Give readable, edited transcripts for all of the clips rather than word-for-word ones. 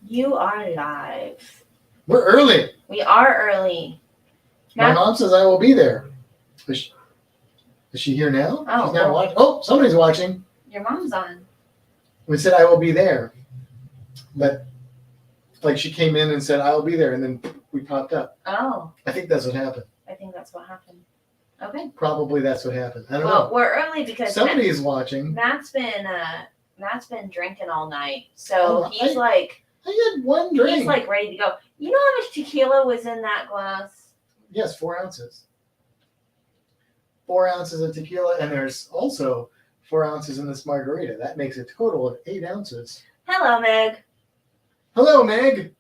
You are live. We're early. We are early. My mom says I will be there. Is she here now? Oh, She's not watching. Oh, somebody's watching. Your mom's on. We said I will be there. But like she came in and said I will be there, and then we popped up. Oh. I think that's what happened. I think that's what happened. Okay. Probably that's what happened. I don't know. Well, we're early because somebody is watching. Matt's been drinking all night, so he's I had one drink. He's like ready to go. You know how much tequila was in that glass? Yes, 4 ounces. 4 ounces of tequila, and there's also 4 ounces in this margarita. That makes a total of 8 ounces. Hello, Meg. Hello, Meg.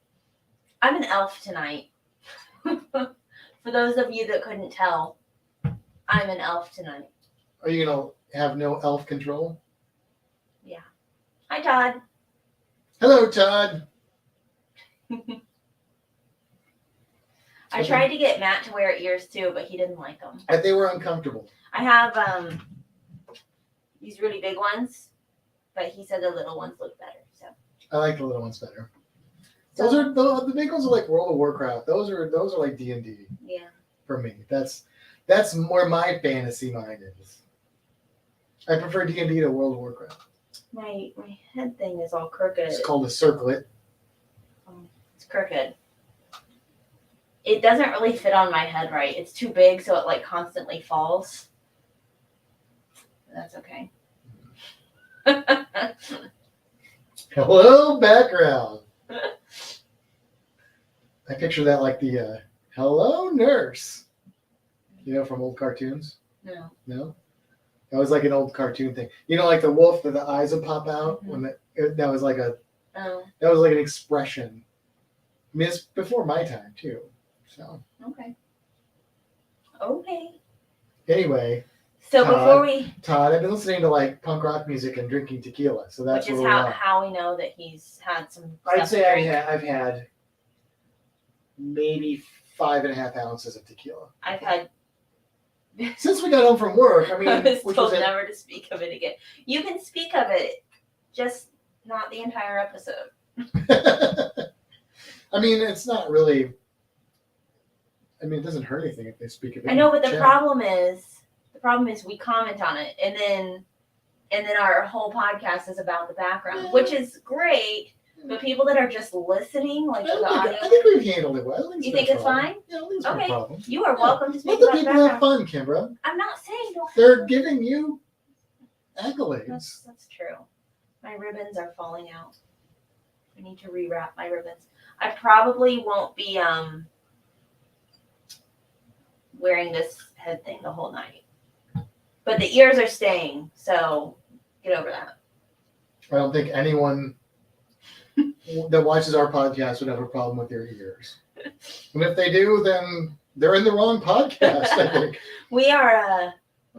I'm an elf tonight. For those of you that couldn't tell, I'm an elf tonight. Are you going to have no elf control? Yeah. Hi, Todd. Hello, Todd. I tried to get Matt to wear ears too, but he didn't like them. They were uncomfortable. I have these really big ones, but he said the little ones look better. So I like the little ones better. Those are the big ones are like World of Warcraft. Those are like D&D. Yeah. For me, that's more my fantasy mind is. I prefer D&D to World of Warcraft. My head thing is all crooked. It's called a circlet. It's crooked. It doesn't really fit on my head right. It's too big, so it like constantly falls. That's okay. Hello, background. I picture that like the hello, nurse. You know, from old cartoons? No. No? That was like an old cartoon thing. You know, like the wolf that the eyes would pop out when that was like that was like an expression. I mean, it's before my time too. So okay. Anyway. So Todd, I've been listening to like punk rock music and drinking tequila. So that's which is how we know that he's had some. I'd say I've had maybe 5.5 ounces of tequila. I've had. Since we got home from work, I mean, I was told never to speak of it again. You can speak of it, just not the entire episode. I mean, it's not really. I mean, it doesn't hurt anything if they speak of it. I know, but the problem is we comment on it, and then our whole podcast is about the background, which is great. But people that are just listening, like the audio, I think we've handled it well. You think it's fine? Yeah, I think it's no problem. You are welcome to speak about the people background. have fun, Kimbra. I'm not saying don't. They're giving you accolades. That's true. My ribbons are falling out. I need to rewrap my ribbons. I probably won't be wearing this head thing the whole night. But the ears are staying, so get over that. I don't think anyone that watches our podcast would have a problem with their ears. And if they do, then they're in the wrong podcast, I think. We're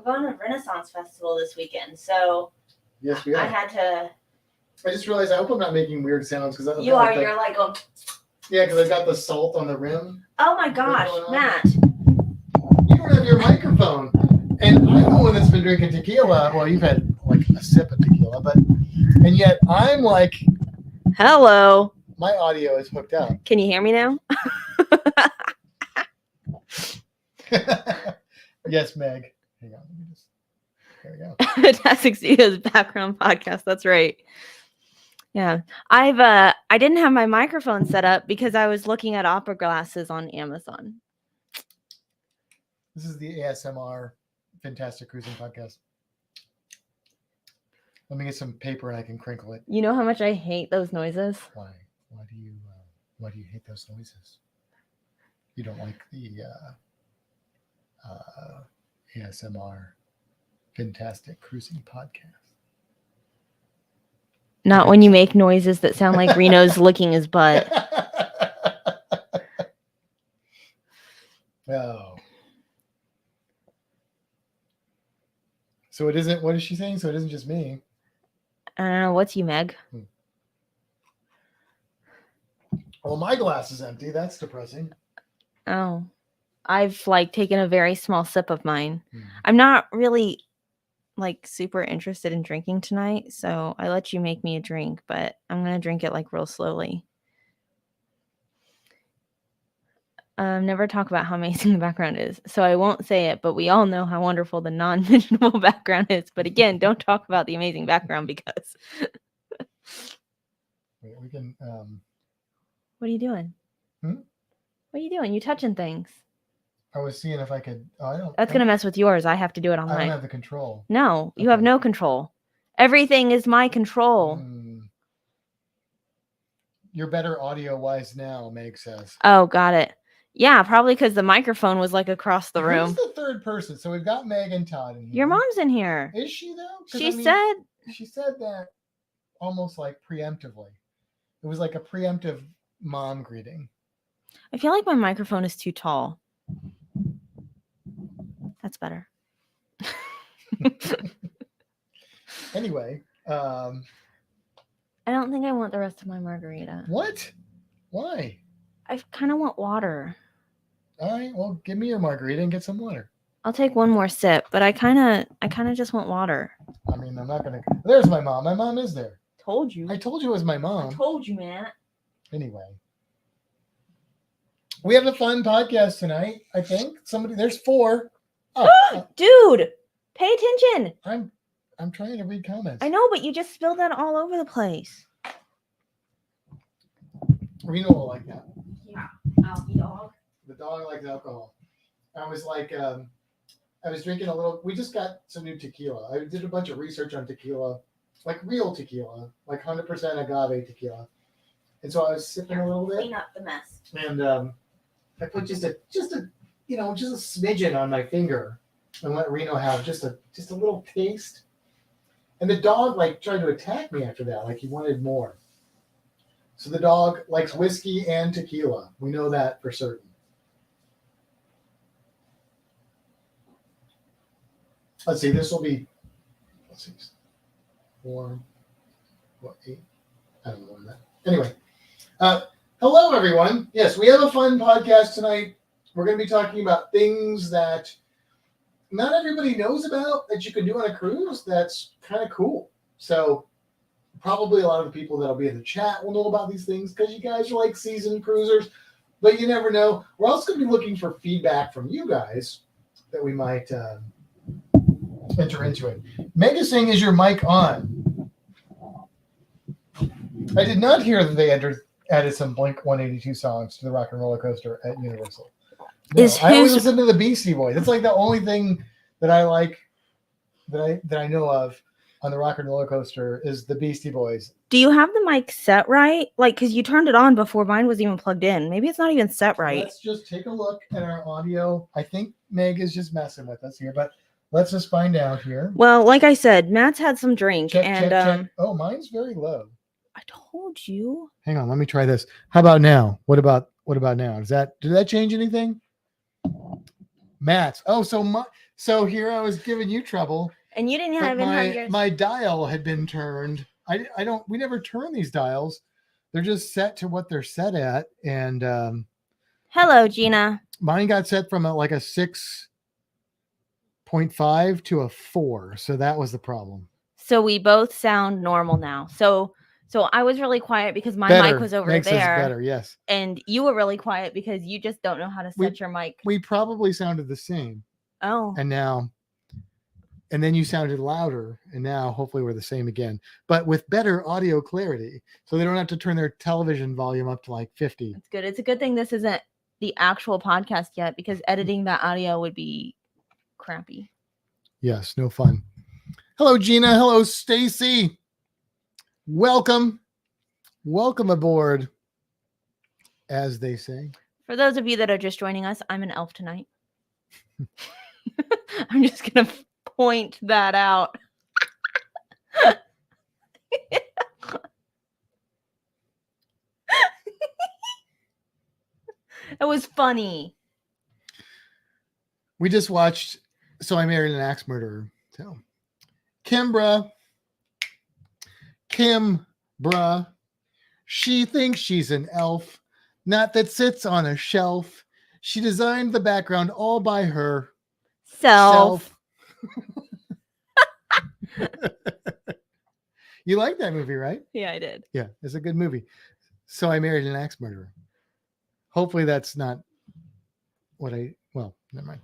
going to Renaissance Festival this weekend, so yes, we are. I just realized I hope I'm not making weird sounds because you're like going. Yeah, because I got the salt on the rim. Oh my gosh, Matt! You don't have your microphone, and I'm the one that's been drinking tequila. Well, you've had like a sip of tequila, and yet I'm like. Hello. My audio is hooked up. Can you hear me now? Yes, Meg. Hang on. There we go. Fintastic Studios background podcast. That's right. Yeah. I didn't have my microphone set up because I was looking at opera glasses on Amazon. This is the ASMR Fintastic Cruising Podcast. Let me get some paper and I can crinkle it. You know how much I hate those noises? Why? Why do you hate those noises? You don't like the ASMR Fintastic Cruising Podcast? Not when you make noises that sound like Reno's licking his butt. Oh. So it isn't, what is she saying? So it isn't just me. I don't know. What's you, Meg? Well, my glass is empty. That's depressing. Oh. I've taken a very small sip of mine. I'm not really super interested in drinking tonight, so I let you make me a drink, but I'm going to drink it real slowly. never talk about how amazing the background is. So I won't say it, but we all know how wonderful the non-mentionable background is. But again, don't talk about the amazing background because. Wait, we can. What are you doing? What are you doing? You touching things. I was seeing if I could. Oh, I don't. That's going to mess with yours. I have to do it on I mine. don't have the control. No, you have no control. Everything is my control. You're better audio-wise now, Meg says. Oh, got it. Yeah, probably because the microphone was like across the room. Who's the third person? So we've got Meg and Todd in here. Your mom's in here. Is she though? She said that almost like preemptively. It was like a preemptive mom greeting. I feel like my microphone is too tall. That's better. Anyway, I don't think I want the rest of my margarita. What? Why? I kind of want water. All right, well, give me your margarita and get some water. I'll take one more sip, but I kind of just want water. I mean, I'm not gonna. There's my mom. My mom is there. Told you. I told you it was my mom. I told you, Matt. Anyway, we have a fun podcast tonight. I think there's 4. Oh, dude, pay attention. I'm trying to read comments. I know, but you just spilled that all over the place. Reno will like that. Yeah, alky dog. The dog likes alcohol. I was like, I was drinking a little. We just got some new tequila. I did a bunch of research on tequila, like real tequila, like 100% agave tequila. And so I was sipping a little bit. Clean up the mess. And I put just a smidgen on my finger and let Reno have just a little taste. And the dog like tried to attack me after that, like he wanted more. So the dog likes whiskey and tequila. We know that for certain. Let's see, this will be, 4, 8, I don't know what that. Anyway, hello everyone. Yes, we have a fun podcast tonight. We're going to be talking about things that not everybody knows about that you can do on a cruise. That's kind of cool. So probably a lot of the people that'll be in the chat will know about these things because you guys are like seasoned cruisers, but you never know. We're also going to be looking for feedback from you guys that we might enter into it. Mega Sing, is your mic on? I did not hear that they added some Blink 182 songs to the Rock and Roller Coaster at Universal. No, I always listen to the Beastie Boys. It's like the only thing that I like that I know of on the Rock and Roller Coaster is the Beastie Boys. Do you have the mic set right? Like, because you turned it on before mine was even plugged in. Maybe it's not even set right. Let's just take a look at our audio. I think Meg is just messing with us here, but let's just find out here. Well, like I said, Matt's had some drink check. Oh, mine's very low. I told you. Hang on, let me try this. How about now? What about now? Did that change anything? Matt. Oh, so here I was giving you trouble. And you didn't have my dial had been turned. We never turn these dials. They're just set to what they're set at. And hello, Gina. Mine got set from a 6.5 to a 4. So that was the problem. So we both sound normal now. So I was really quiet because my mic was over Makes there. us better, yes. And you were really quiet because you just don't know how to set your mic. We probably sounded the same. Oh. And then you sounded louder, and now hopefully we're the same again, but with better audio clarity. So they don't have to turn their television volume up to 50. That's good. It's a good thing this isn't the actual podcast yet because editing that audio would be crappy. Yes, no fun. Hello, Gina. Hello, Stacy. Welcome aboard, as they say. For those of you that are just joining us, I'm an elf tonight. I'm just going to point that out. It was funny. We just watched So I Married an Axe Murderer. So Kimbra, she thinks she's an elf, not that sits on a shelf. She designed the background all by her self. You like that movie, right? Yeah, I did. Yeah, it's a good movie. So I Married an Axe Murderer. Hopefully that's not well, never mind.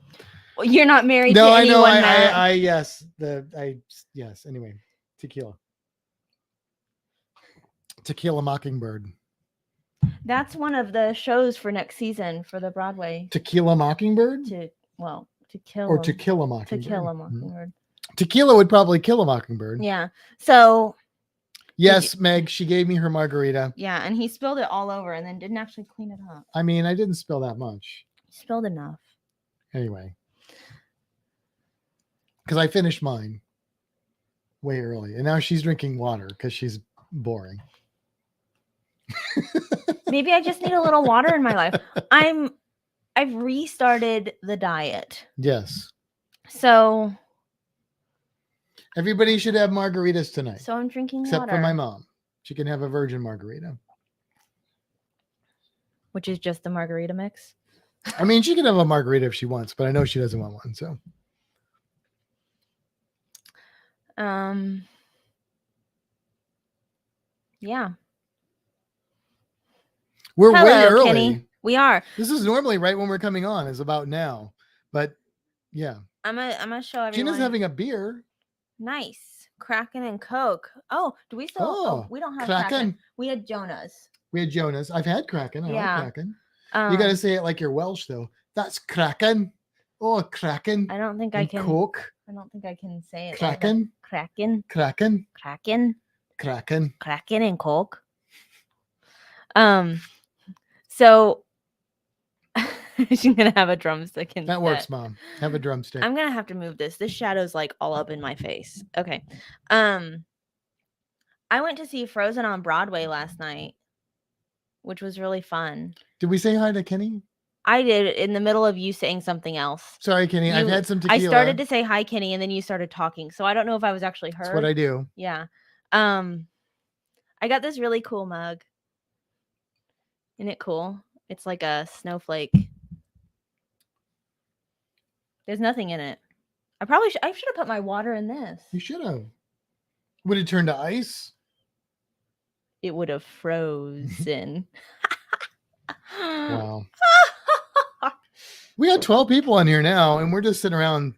Well, you're not married No, to I know. anyone, Matt. Yes. Anyway, Tequila Mockingbird. That's one of the shows for next season for the Broadway. Tequila Mockingbird? To kill Or him. To Kill a Mockingbird. To Kill a Mockingbird. Tequila would probably kill a mockingbird. Yeah. So. Yes, Meg, she gave me her margarita. Yeah, and he spilled it all over and then didn't actually clean it up. I mean, I didn't spill that much. He spilled enough. Anyway. Because I finished mine way early. And now she's drinking water because she's boring. Maybe I just need a little water in my life. I've restarted the diet. Yes. So everybody should have margaritas tonight. So I'm drinking except water. for my mom. She can have a virgin margarita. Which is just the margarita mix. I mean, she can have a margarita if she wants, but I know she doesn't want one, so. Yeah. We're way early. Kenny. We are. This is normally right when we're coming on, is about now. But yeah. I'm gonna show everyone. Gina's having a beer. Nice. Kraken and Coke. Oh, do we still? Oh, we don't have Kraken. We had Jonah's. I've had Kraken. I like Kraken. You got to say it like you're Welsh, though. That's Kraken. Oh, Kraken. I don't think I can. Coke. I don't think I can say it. Kraken. Kraken. Kraken. Kraken. Kraken. Kraken and Coke. So she's gonna have a drumstick instead. That works, Mom. Have a drumstick. I'm gonna have to move this. This shadow's like all up in my face. Okay. I went to see Frozen on Broadway last night, which was really fun. Did we say hi to Kenny? I did in the middle of you saying something else. Sorry, Kenny. I've had some tequila. I started to say hi, Kenny, and then you started talking. So I don't know if I was actually heard. That's what I do. Yeah. I got this really cool mug. Isn't it cool? It's like a snowflake. There's nothing in it. I should have put my water in this. You should have. Would it turn to ice? It would have frozen. Wow. We got 12 people on here now, and we're just sitting around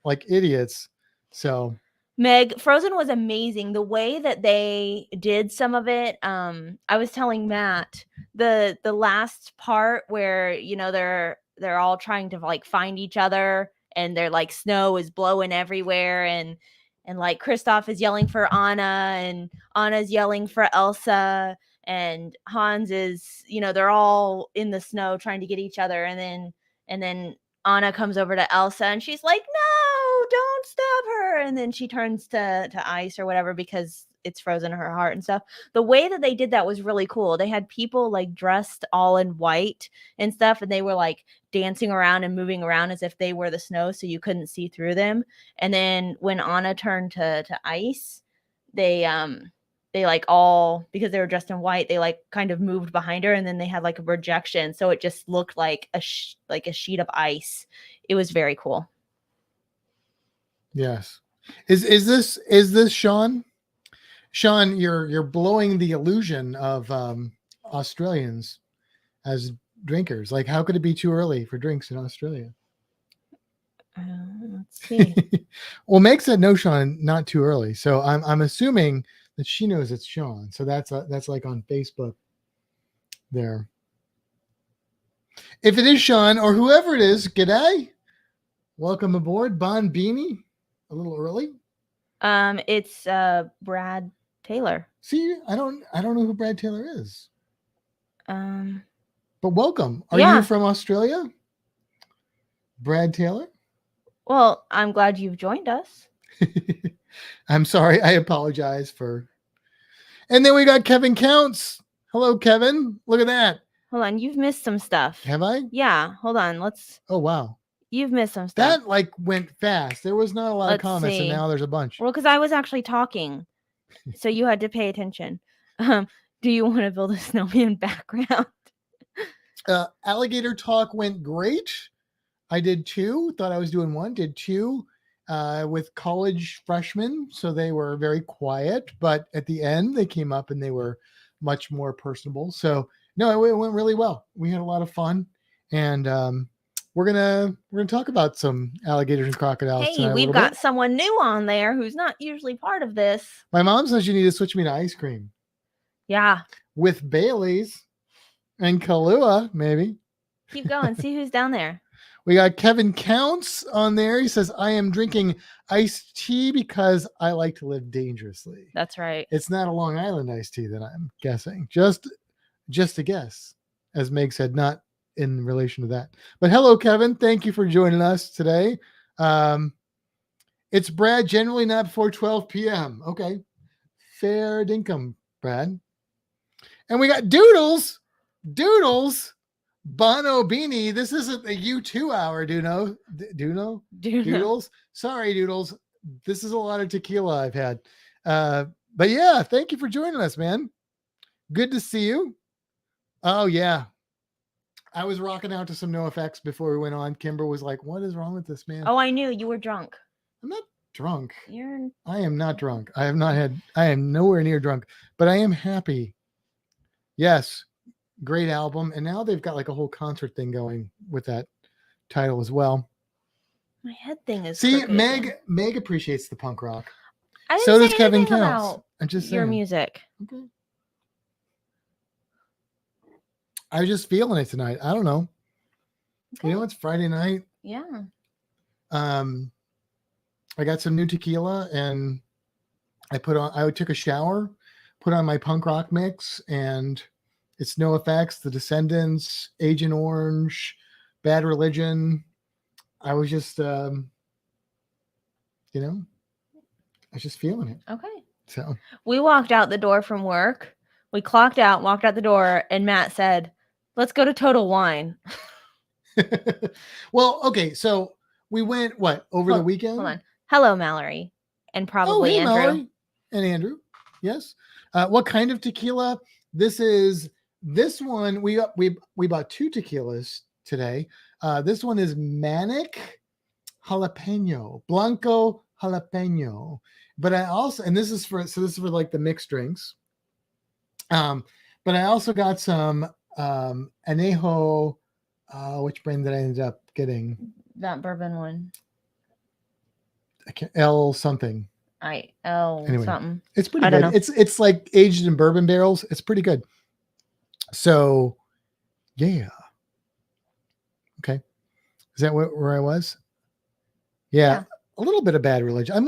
like idiots. So, Meg, Frozen was amazing. The way that they did some of it. I was telling Matt the last part where they're all trying to like find each other, and they're like snow is blowing everywhere, and like Kristoff is yelling for Anna, and Anna's yelling for Elsa, and Hans is, they're all in the snow trying to get each other, and then Anna comes over to Elsa and she's like, no, don't stop her. And then she turns to ice or whatever because it's frozen in her heart and stuff. The way that they did that was really cool. They had people like dressed all in white and stuff, and they were like dancing around and moving around as if they were the snow, so you couldn't see through them. And then when Anna turned to ice, they like all, because they were dressed in white, they like kind of moved behind her, and then they had like a projection, so it just looked like a sheet of ice. It was very cool. Yes. Is this Sean? Sean, you're blowing the illusion of Australians as drinkers. Like, how could it be too early for drinks in Australia? Let's see. Well, Meg said no, Sean, not too early. So I'm assuming that she knows it's Sean. So that's like on Facebook there. If it is Sean or whoever it is, g'day. Welcome aboard. Bon Beanie. A little early. It's Brad Taylor. See, I don't know who Brad Taylor is. But welcome. Are you from Australia? Brad Taylor? Well, I'm glad you've joined us. I'm sorry. I apologize for. And then we got Kevin Counts. Hello, Kevin. Look at that. Hold on. You've missed some stuff. Have I? Yeah. Hold on. Oh, wow. You've missed some stuff. That like went fast. There was not a lot of comments, and now there's a bunch. Well, because I was actually talking, so you had to pay attention. Do you want to build a snowman background? Alligator talk went great. I did 2. Thought I was doing 1. Did 2 with college freshmen, so they were very quiet. But at the end, they came up and they were much more personable. So no, it went really well. We had a lot of fun, and we're gonna talk about some alligators and crocodiles. Hey, tonight a we've little got bit. someone new on there who's not usually part of this. My mom says you need to switch me to ice cream Yeah. with Bailey's and Kahlua, maybe. Keep going. See who's down there. We got Kevin Counts on there. He says, I am drinking iced tea because I like to live dangerously. That's right. It's not a Long Island iced tea that I'm guessing. Just a guess, as Meg said, not in relation to that. But hello, Kevin. Thank you for joining us today. It's Brad, generally not before 12 p.m. Okay. Fair dinkum, Brad. And we got Doodles. Bono Beanie. This isn't the U2 hour, Doodles. Sorry, Doodles. This is a lot of tequila I've had. But yeah, thank you for joining us, man. Good to see you. Oh, yeah. I was rocking out to some NoFX before we went on. Kimbra was like, what is wrong with this man? Oh, I knew you were drunk. I'm not drunk. You're... I am not drunk. I am nowhere near drunk, but I am happy. Yes. Great album. And now they've got like a whole concert thing going with that title as well. My head thing is... See, crooked. Meg appreciates the punk rock. I didn't So say does Kevin anything Counts. about I'm just your saying. music. Okay. I was just feeling it tonight. I don't know. Okay. You know, it's Friday night. Yeah. I got some new tequila and I took a shower, put on my punk rock mix, and it's NoFX, The Descendants, Agent Orange, Bad Religion. I was just, I was just feeling it. Okay. So We walked out the door from work. We clocked out, walked out the door, and Matt said, let's go to Total Wine. Well, okay. So we went, over the weekend? Hold on. Hello, Mallory. And probably Andrew. Mallory and Andrew. Yes. What kind of tequila? This one, we bought 2 tequilas today. This one is Manic Jalapeno, Blanco Jalapeno. But I also, and this is for like the mixed drinks. But I also got some Anejo, which brand did I end up getting? That bourbon one. L something. Anyway, something. It's pretty good. It's like aged in bourbon barrels. It's pretty good. So, yeah. Okay. Is that where I was? Yeah. A little bit of Bad Religion. I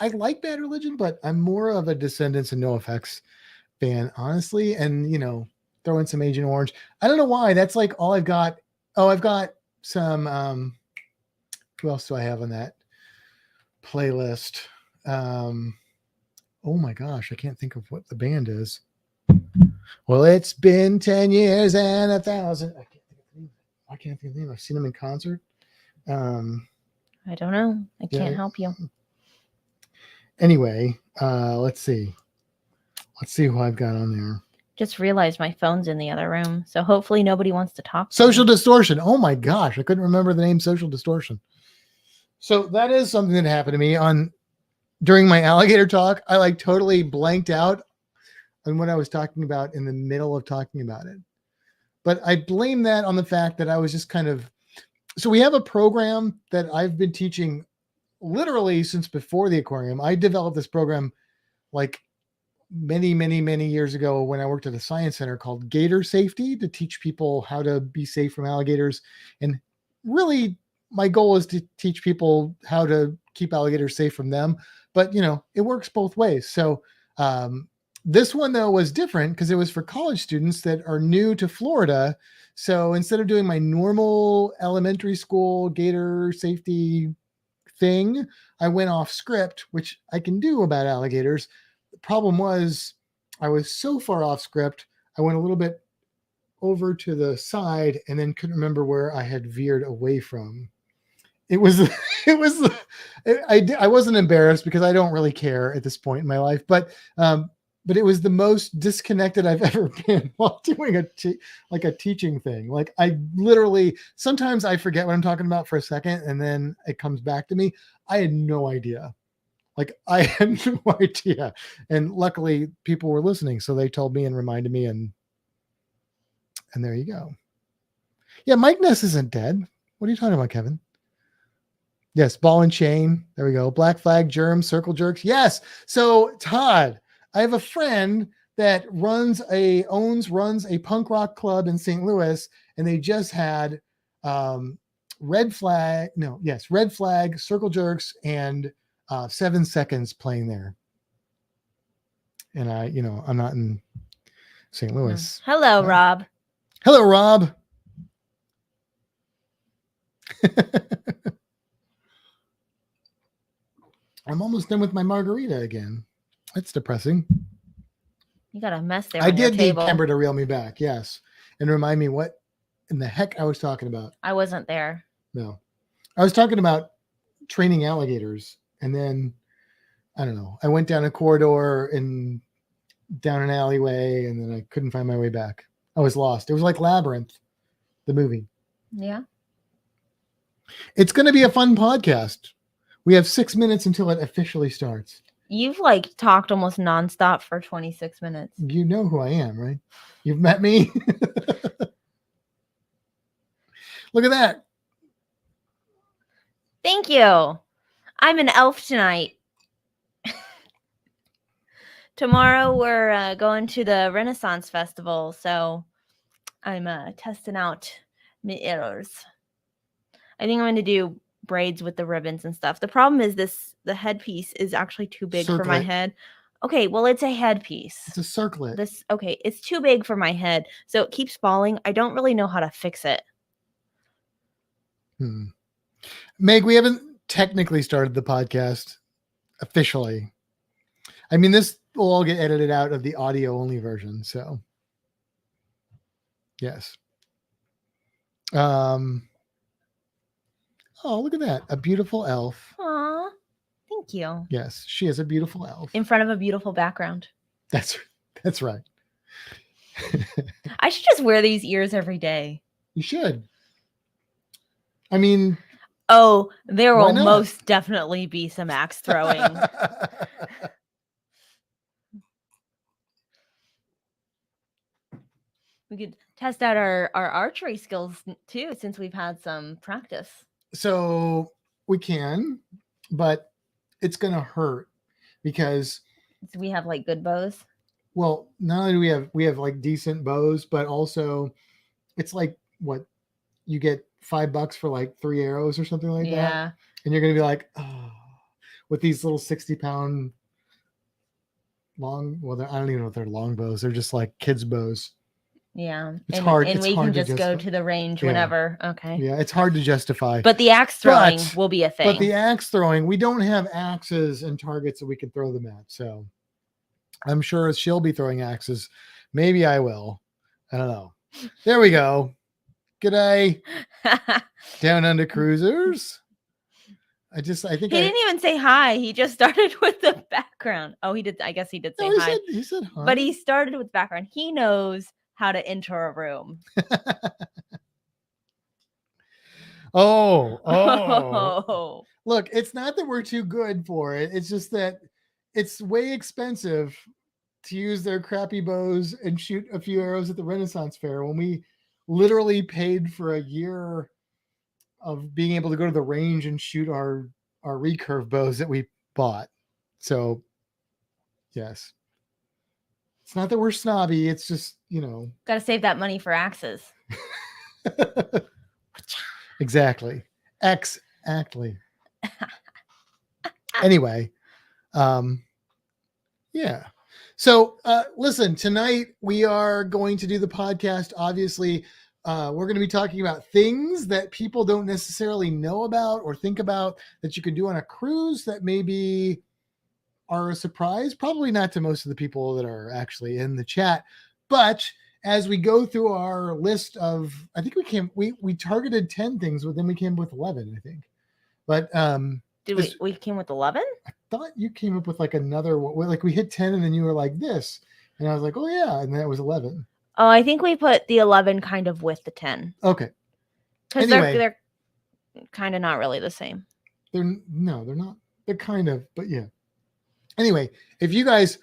like Bad Religion, but I'm more of a Descendants and NoFX fan, honestly. And throw in some Agent Orange. I don't know why. That's like all I've got. Oh, I've got some. Who else do I have on that playlist? Oh my gosh, I can't think of what the band is. Well, it's been 10 years and 1,000. I can't think of the name. I've seen them in concert. I don't know. I can't help you. Anyway, let's see. Let's see who I've got on there. Just realized my phone's in the other room, so hopefully nobody wants to talk. Social Distortion. Oh my gosh, I couldn't remember the name Social Distortion. So that is something that happened to me during my alligator talk. I like totally blanked out on what I was talking about in the middle of talking about it. But I blame that on the fact that I was just so we have a program that I've been teaching literally since before the aquarium. I developed this program like many, many, many years ago when I worked at a science center called Gator Safety to teach people how to be safe from alligators. And really, my goal is to teach people how to keep alligators safe from them. But, it works both ways. So this one, though, was different because it was for college students that are new to Florida. So instead of doing my normal elementary school gator safety thing, I went off script, which I can do about alligators. The problem was I was so far off script, I went a little bit over to the side and then couldn't remember where I had veered away from. I wasn't embarrassed because I don't really care at this point in my life, but it was the most disconnected I've ever been while doing a teaching thing. Like I literally, sometimes I forget what I'm talking about for a second and then it comes back to me. I had no idea. I had no idea. And luckily people were listening. So they told me and reminded me and there you go. Yeah. Mike Ness isn't dead. What are you talking about, Kevin? Yes, ball and chain. There we go. Black flag, germs, circle jerks. Yes. So Todd, I have a friend that runs a punk rock club in St. Louis, and they just had red flag, circle jerks, and 7 seconds playing there. And I'm not in St. Louis. Hello, Rob. Hello, Rob. I'm almost done with my margarita again. That's depressing. You got a mess there. I did need Kimbra to reel me back, yes, and remind me what in the heck I was talking about. I wasn't there. No, I was talking about training alligators, and then I don't know. I went down a corridor and down an alleyway, and then I couldn't find my way back. I was lost. It was like Labyrinth, the movie. Yeah. It's going to be a fun podcast. We have 6 minutes until it officially starts. You've talked almost nonstop for 26 minutes. You know who I am, right? You've met me. Look at that. Thank you. I'm an elf tonight. Tomorrow we're going to the Renaissance Festival, so I'm testing out my ears. I think I'm going to do braids with the ribbons and stuff. The problem is the headpiece is actually too big for my head. Okay, well, it's a headpiece. It's a circlet. It's too big for my head, so it keeps falling. I don't really know how to fix it. Meg, we haven't technically started the podcast officially. I mean, this will all get edited out of the audio only version, so yes. Oh, look at that. A beautiful elf. Aw, thank you. Yes, she is a beautiful elf. In front of a beautiful background. That's right. I should just wear these ears every day. You should. I mean... Oh, there will most definitely be some axe throwing. We could test out our archery skills too, since we've had some practice. So we can, but it's going to hurt because we have good bows. Well, not only do we have decent bows, but also it's what you get $5 for 3 arrows or something like that. And you're going to be with these little 60-pound long, I don't even know if they're long bows. They're just kids' bows. Yeah. It's hard. And we can just go to the range whenever. Okay. Yeah. It's hard to justify. But the axe throwing will be a thing. But the axe throwing, we don't have axes and targets that we can throw them at. So I'm sure she'll be throwing axes. Maybe I will. I don't know. There we go. G'day. Down under cruisers. I think he didn't even say hi. He just started with the background. Oh, he did. I guess he did say hi. He said hi. But he started with background. He knows how to enter a room. Oh. Look, it's not that we're too good for it. It's just that it's way expensive to use their crappy bows and shoot a few arrows at the Renaissance Fair when we literally paid for a year of being able to go to the range and shoot our recurve bows that we bought. So, yes. It's not that we're snobby. It's just, got to save that money for axes. Exactly. Exactly. Anyway, yeah. So, listen, tonight we are going to do the podcast. Obviously, we're going to be talking about things that people don't necessarily know about or think about that you can do on a cruise that maybe are a surprise. Probably not to most of the people that are actually in the chat, but as we go through our list of, I think we targeted 10 things, but then we came up with 11, I think. But we came with 11? I thought you came up with another one. We hit 10 and then you were like this. And I was like, oh yeah. And then it was 11. Oh, I think we put the 11 kind of with the 10. Okay. Because they're kind of not really the same. They're not. They're kind of, but yeah. Anyway, if you guys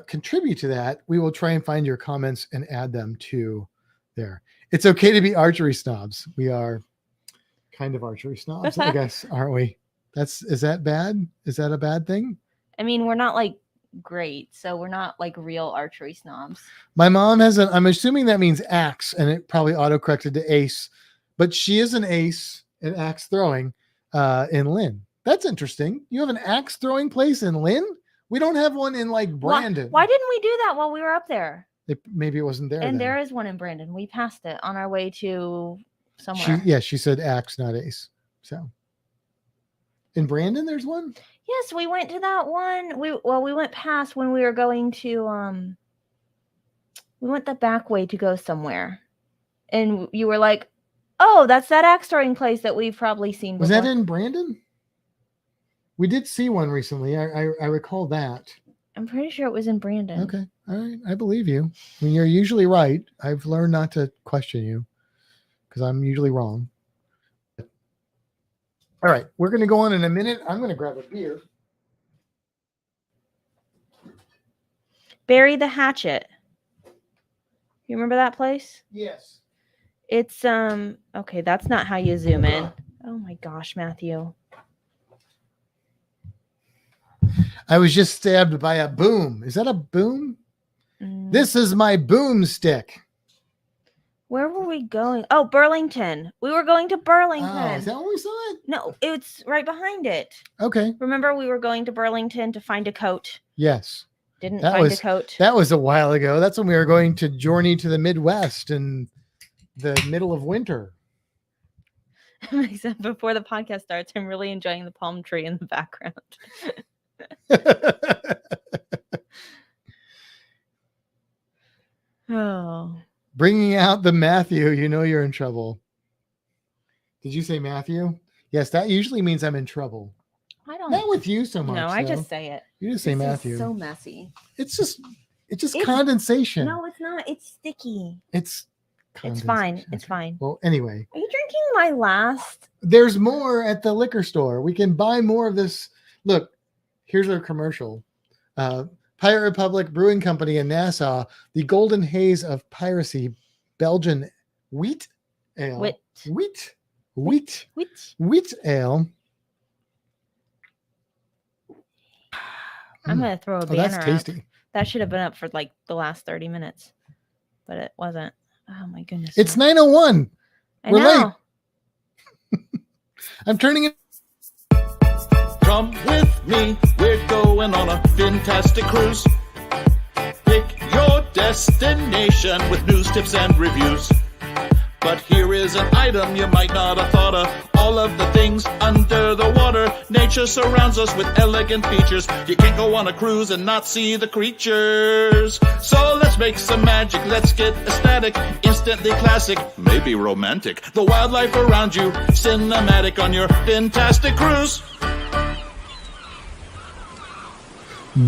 contribute to that, we will try and find your comments and add them to there. It's okay to be archery snobs. We are kind of archery snobs, I guess, aren't we? Is that bad? Is that a bad thing? I mean, we're not like great, so we're not like real archery snobs. My mom has I'm assuming that means axe, and it probably auto-corrected to ace, but she is an ace in axe throwing in Lynn. That's interesting. You have an axe throwing place in Lynn? We don't have one in like Brandon. Why didn't we do that while we were up there? Maybe it wasn't there. And then. there is one in Brandon. We passed it on our way to somewhere. She said axe, not ace. So in Brandon, there's one? Yes, we went to that one. We went past when we were going to we went the back way to go somewhere. And you were like, "Oh, that's that axe throwing place that we've probably seen before." Was that in Brandon? We did see one recently. I recall that. I'm pretty sure it was in Brandon. Okay. All right. I believe you. I mean, you're usually right. I've learned not to question you because I'm usually wrong. All right. We're going to go on in a minute. I'm going to grab a beer. Bury the Hatchet. You remember that place? Yes. It's okay, that's not how you zoom in. Oh my gosh, Matthew. I was just stabbed by a boom. Is that a boom? This is my boomstick. Where were we going? Oh, Burlington. We were going to Burlington. Oh, is that where we saw it? No, it's right behind it. Okay. Remember we were going to Burlington to find a coat? Yes. Didn't find a coat. That was a while ago. That's when we were going to journey to the Midwest in the middle of winter. Except before the podcast starts, I'm really enjoying the palm tree in the background. Oh. Bringing out the Matthew, you know you're in trouble. Did you say Matthew? Yes, that usually means I'm in trouble. I don't. Not with you so much. No, I just say it. You just say This Matthew. is so messy. It's just condensation. No, it's not. It's sticky. It's fine. condensation. It's fine. Well, anyway. Are you drinking my last? There's more at the liquor store. We can buy more of this. Look, here's our commercial. Pirate Republic Brewing Company in Nassau, the Golden Haze of Piracy, Belgian wheat ale. Wheat ale. I'm gonna throw a banner. That's tasty. Up. That should have been up for like the last 30 minutes, but it wasn't. Oh my goodness! It's 9:01. We're late. I'm turning it. Come with me, we're going on a Fintastic cruise. Pick your destination with news, tips, and reviews. But here is an item you might not have thought of. All of the things under the water. Nature surrounds us with elegant features. You can't go on a cruise and not see the creatures. So let's make some magic, let's get ecstatic. Instantly classic, maybe romantic. The wildlife around you, cinematic on your Fintastic cruise.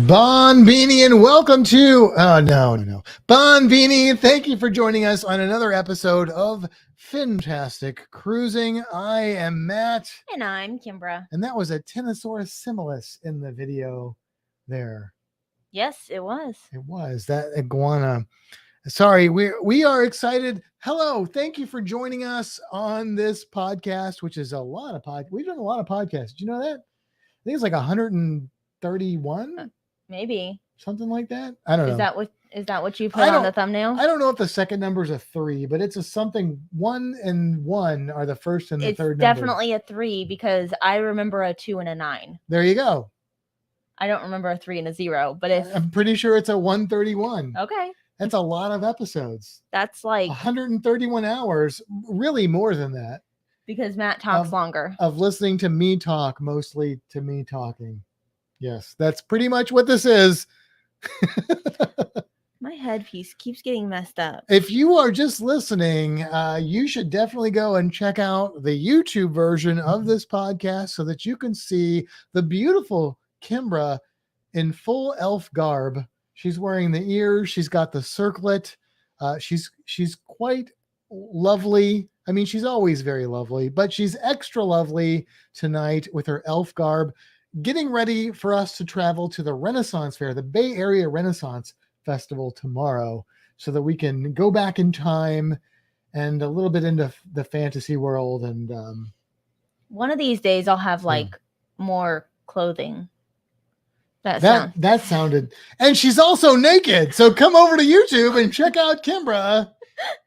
Bon Beanie, and welcome to Bon Beanie. Thank you for joining us on another episode of Fintastic Cruising. I am Matt. And I'm Kimbra. And that was a Tyrannosaurus similis in the video there. Yes, it was. It was that iguana. Sorry, we are excited. Hello, thank you for joining us on this podcast, which is a lot of podcasts. We've done a lot of podcasts. Did you know that? I think it's like 131. Maybe something like that. I don't know. Is that what you put on the thumbnail? I don't know if the second number is a 3, but it's a something. 1 and 1 are the first and the third number. It's definitely a 3 because I remember a 2 and a 9. There you go. I don't remember a 3 and a 0, but I'm pretty sure it's a 131. Okay. That's a lot of episodes. That's like 131 hours, really more than that. Because Matt talks longer. Of listening to me talk, mostly to me talking. Yes, that's pretty much what this is. My headpiece keeps getting messed up. If you are just listening, you should definitely go and check out the YouTube version of this podcast so that you can see the beautiful Kimbra in full elf garb. She's wearing the ears. She's got the circlet. She's quite lovely. I mean, she's always very lovely, but she's extra lovely tonight with her elf garb, getting ready for us to travel to the Renaissance Fair, the Bay Area Renaissance Festival tomorrow, so that we can go back in time and a little bit into the fantasy world and One of these days I'll have like more clothing. That sounded, and she's also naked. So come over to YouTube and check out Kimbra.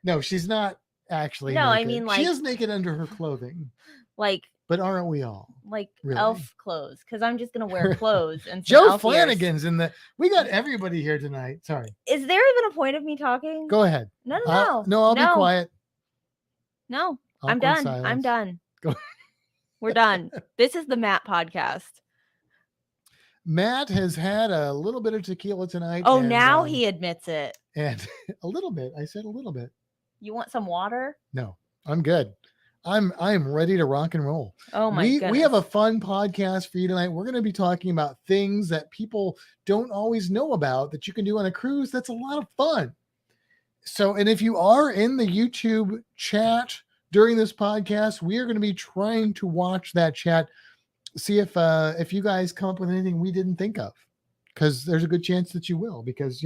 No, she's not actually. No, naked. I mean, like, she is naked under her clothing. Like, but aren't we all? Like really? elf clothes, because I'm just gonna wear clothes and some Joe elf Flanagan's ears. in the. We got everybody here tonight. Sorry. Is there even a point of me talking? Go ahead. No. I'll be quiet. No, Awkward I'm done. silence. I'm done. Go. We're done. This is the Matt podcast. Matt has had a little bit of tequila tonight. Oh, now he admits it. And a little bit. I said a little bit. You want some water? No, I'm good. I'm ready to rock and roll. Oh my goodness. We have a fun podcast for you tonight. We're going to be talking about things that people don't always know about that you can do on a cruise. That's a lot of fun. So, and if you are in the YouTube chat during this podcast, we are going to be trying to watch that chat. See if you guys come up with anything we didn't think of, because there's a good chance that you will, because,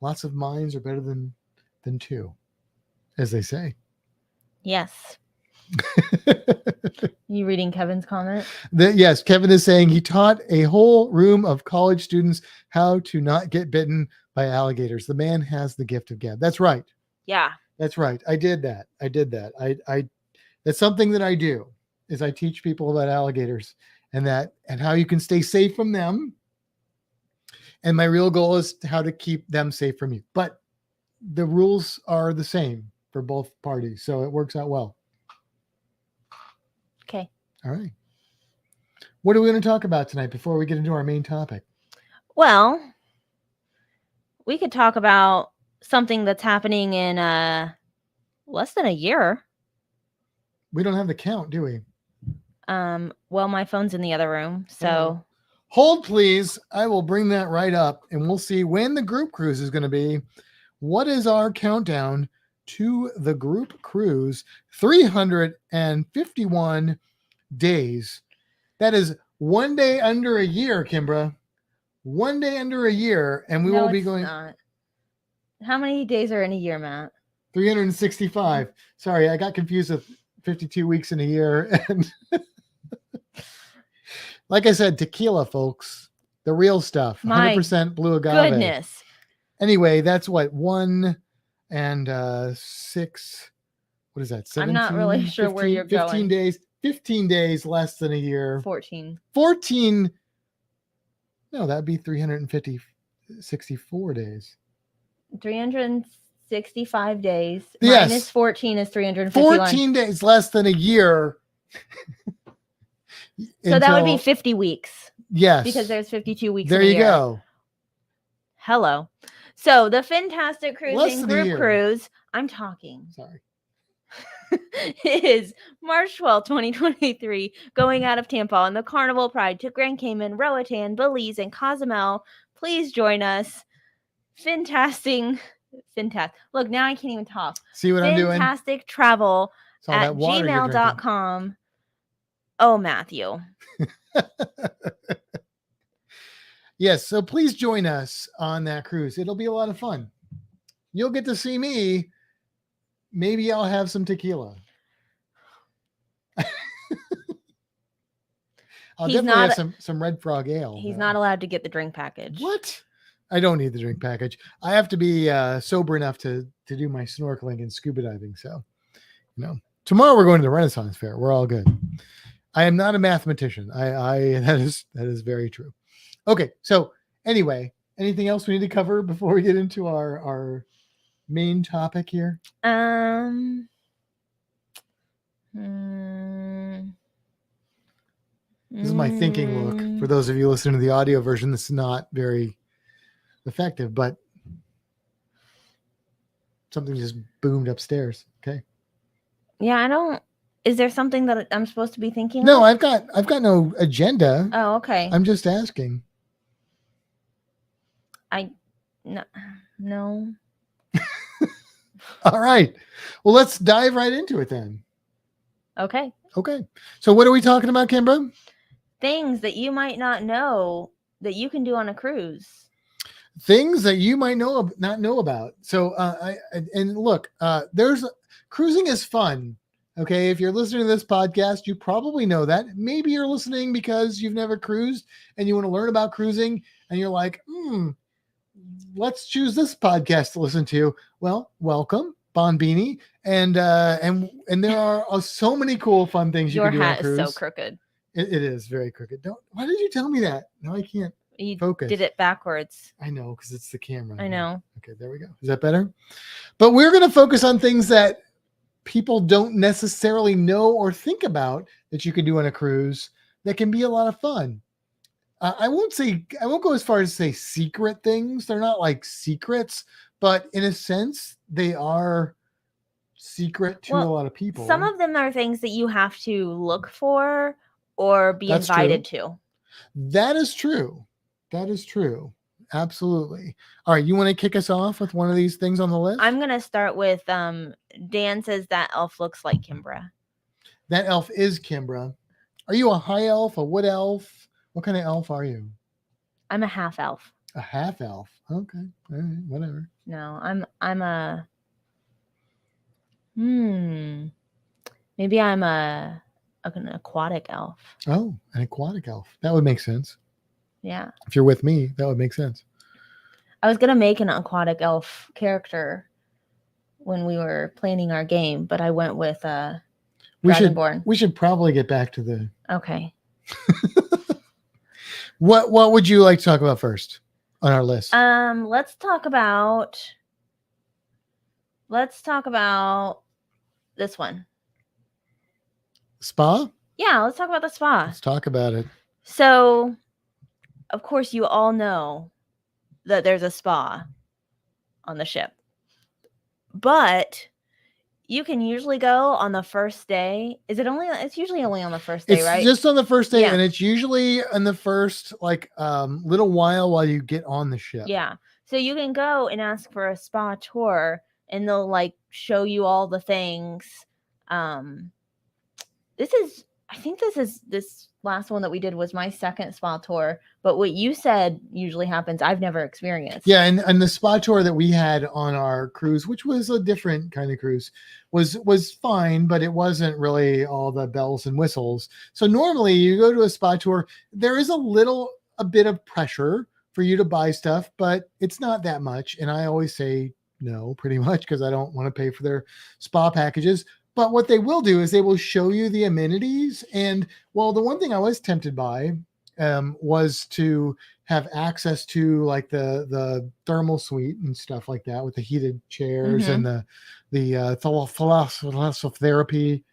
lots of minds are better than two, as they say. Yes. You reading Kevin's comment? Yes, Kevin is saying he taught a whole room of college students how to not get bitten by alligators. The man has the gift of gab. That's right. Yeah. That's right. I did that. I that's something that I do, is I teach people about alligators and how you can stay safe from them. And my real goal is how to keep them safe from you. But the rules are the same for both parties, so it works out well. Okay. All right. What are we going to talk about tonight before we get into our main topic? Well, we could talk about something that's happening in less than a year. We don't have the count, do we? Well, my phone's in the other room, so hold please. I will bring that right up, and we'll see when the group cruise is going to be. What is our countdown to the group cruise? 351 days. That is 1 day under a year, Kimbra. 1 day under a year, and we will be going. Not. How many days are in a year, Matt? 365. Sorry, I got confused with 52 weeks in a year. And like I said, tequila, folks, the real stuff. 100% blue agave. Goodness. Anyway, that's what 1 and 6. What is that? 17, I'm not really sure 15, where you're 15 going. days. 15 days less than a year. 14. 14. No, that'd be 64 days. 365 days. Yes. Minus 14 is 351. 14 days less than a year. So that would be 50 weeks. Yes. Because there's 52 weeks there in a you year. go. Hello. So the Fintastic Less Cruising than a Group year. Cruise, I'm talking, Sorry. is March 12th, 2023, going out of Tampa on the Carnival Pride to Grand Cayman, Roatan, Belize, and Cozumel. Please join us. Fantastic. Look, now I can't even talk. See what I'm doing? Fantastic Travel It's all at that water you're drinking. gmail.com. Oh, Matthew. Yes, so please join us on that cruise. It'll be a lot of fun. You'll get to see me. Maybe I'll have some tequila. I'll He's definitely not- have some Red Frog Ale. He's not allowed to get the drink package. What? I don't need the drink package. I have to be sober enough to do my snorkeling and scuba diving. So, tomorrow we're going to the Renaissance Fair. We're all good. I am not a mathematician. That is very true. Okay. So anyway, anything else we need to cover before we get into our main topic here? This is my thinking look. For those of you listening to the audio version, this is not very effective, but something just boomed upstairs. Okay. Yeah, is there something that I'm supposed to be thinking No, of? I've got no agenda. Oh, okay. I'm just asking. No. All right. Well, let's dive right into it then. Okay. Okay. So what are we talking about, Kimbra? Things that you might not know that you can do on a cruise. Things that you might not know about. So, look, cruising is fun. Okay, if you're listening to this podcast, you probably know that. Maybe you're listening because you've never cruised and you want to learn about cruising, and you're like, let's choose this podcast to listen to. Well, welcome, Bonbini, and there are so many cool, fun things you Your can do on a hat cruise. is so crooked. It is very crooked. Why did you tell me that? No, I can't. You focus. did it backwards. I know, because it's the camera. I know. Okay, there we go. Is that better? But we're going to focus on things that people don't necessarily know or think about that you can do on a cruise that can be a lot of fun. I won't go as far as to say secret things. They're not like secrets, but in a sense, they are secret to a lot of people. Some of them are things that you have to look for or be invited to. That is true. That is true. Absolutely. All right. You want to kick us off with one of these things on the list? I'm going to start with Dan says that elf looks like Kimbra. That elf is Kimbra. Are you a high elf, a wood elf? What kind of elf are you? I'm a half elf. A half elf. Okay. All right. Whatever. No, I'm a maybe I'm an aquatic elf. Oh, an aquatic elf. That would make sense. Yeah. If you're with me, that would make sense. I was going to make an aquatic elf character when we were planning our game, but I went with Dragonborn. We should probably get back to the... Okay. What would you like to talk about first on our list? Let's talk about this one. Spa? Yeah, let's talk about the spa. Let's talk about it. So, of course, you all know that there's a spa on the ship. But you can usually go on the first day. It's usually only on the first day, right? It's just on the first day, yeah. And it's usually in the first little while you get on the ship. Yeah. So you can go and ask for a spa tour and they'll show you all the things. This last one that we did was my second spa tour, but what you said usually happens, I've never experienced. Yeah, and the spa tour that we had on our cruise, which was a different kind of cruise, was fine, but it wasn't really all the bells and whistles. So normally you go to a spa tour, there is a bit of pressure for you to buy stuff, but it's not that much. And I always say no, pretty much, because I don't want to pay for their spa packages. But what they will do is they will show you the amenities. And well, the one thing I was tempted by was to have access to the thermal suite and stuff like that with the heated chairs and the thalassotherapeutics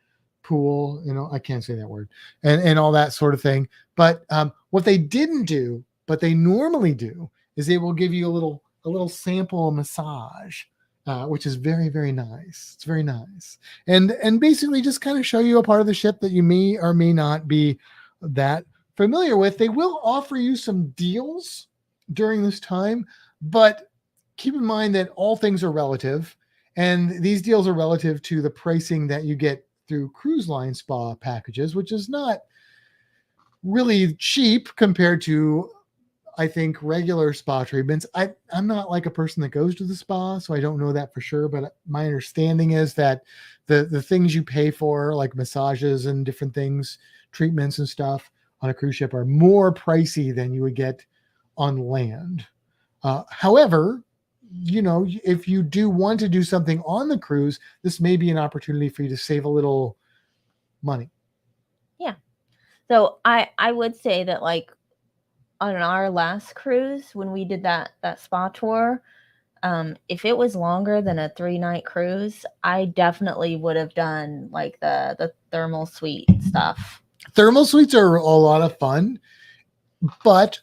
pool. I can't say that word and all that sort of thing. But what they didn't do, but they normally do, is they will give you a little sample massage. Which is very, very nice. It's very nice. And basically just kind of show you a part of the ship that you may or may not be that familiar with. They will offer you some deals during this time, but keep in mind that all things are relative, and these deals are relative to the pricing that you get through cruise line spa packages, which is not really cheap compared to, I think, regular spa treatments. I'm not like a person that goes to the spa, so I don't know that for sure. But my understanding is that the things you pay for, like massages and different things, treatments and stuff on a cruise ship, are more pricey than you would get on land. However, if you do want to do something on the cruise, this may be an opportunity for you to save a little money. Yeah. So I would say that on our last cruise, when we did that spa tour, if it was longer than a 3-night cruise, I definitely would have done the thermal suite stuff. Thermal suites are a lot of fun, but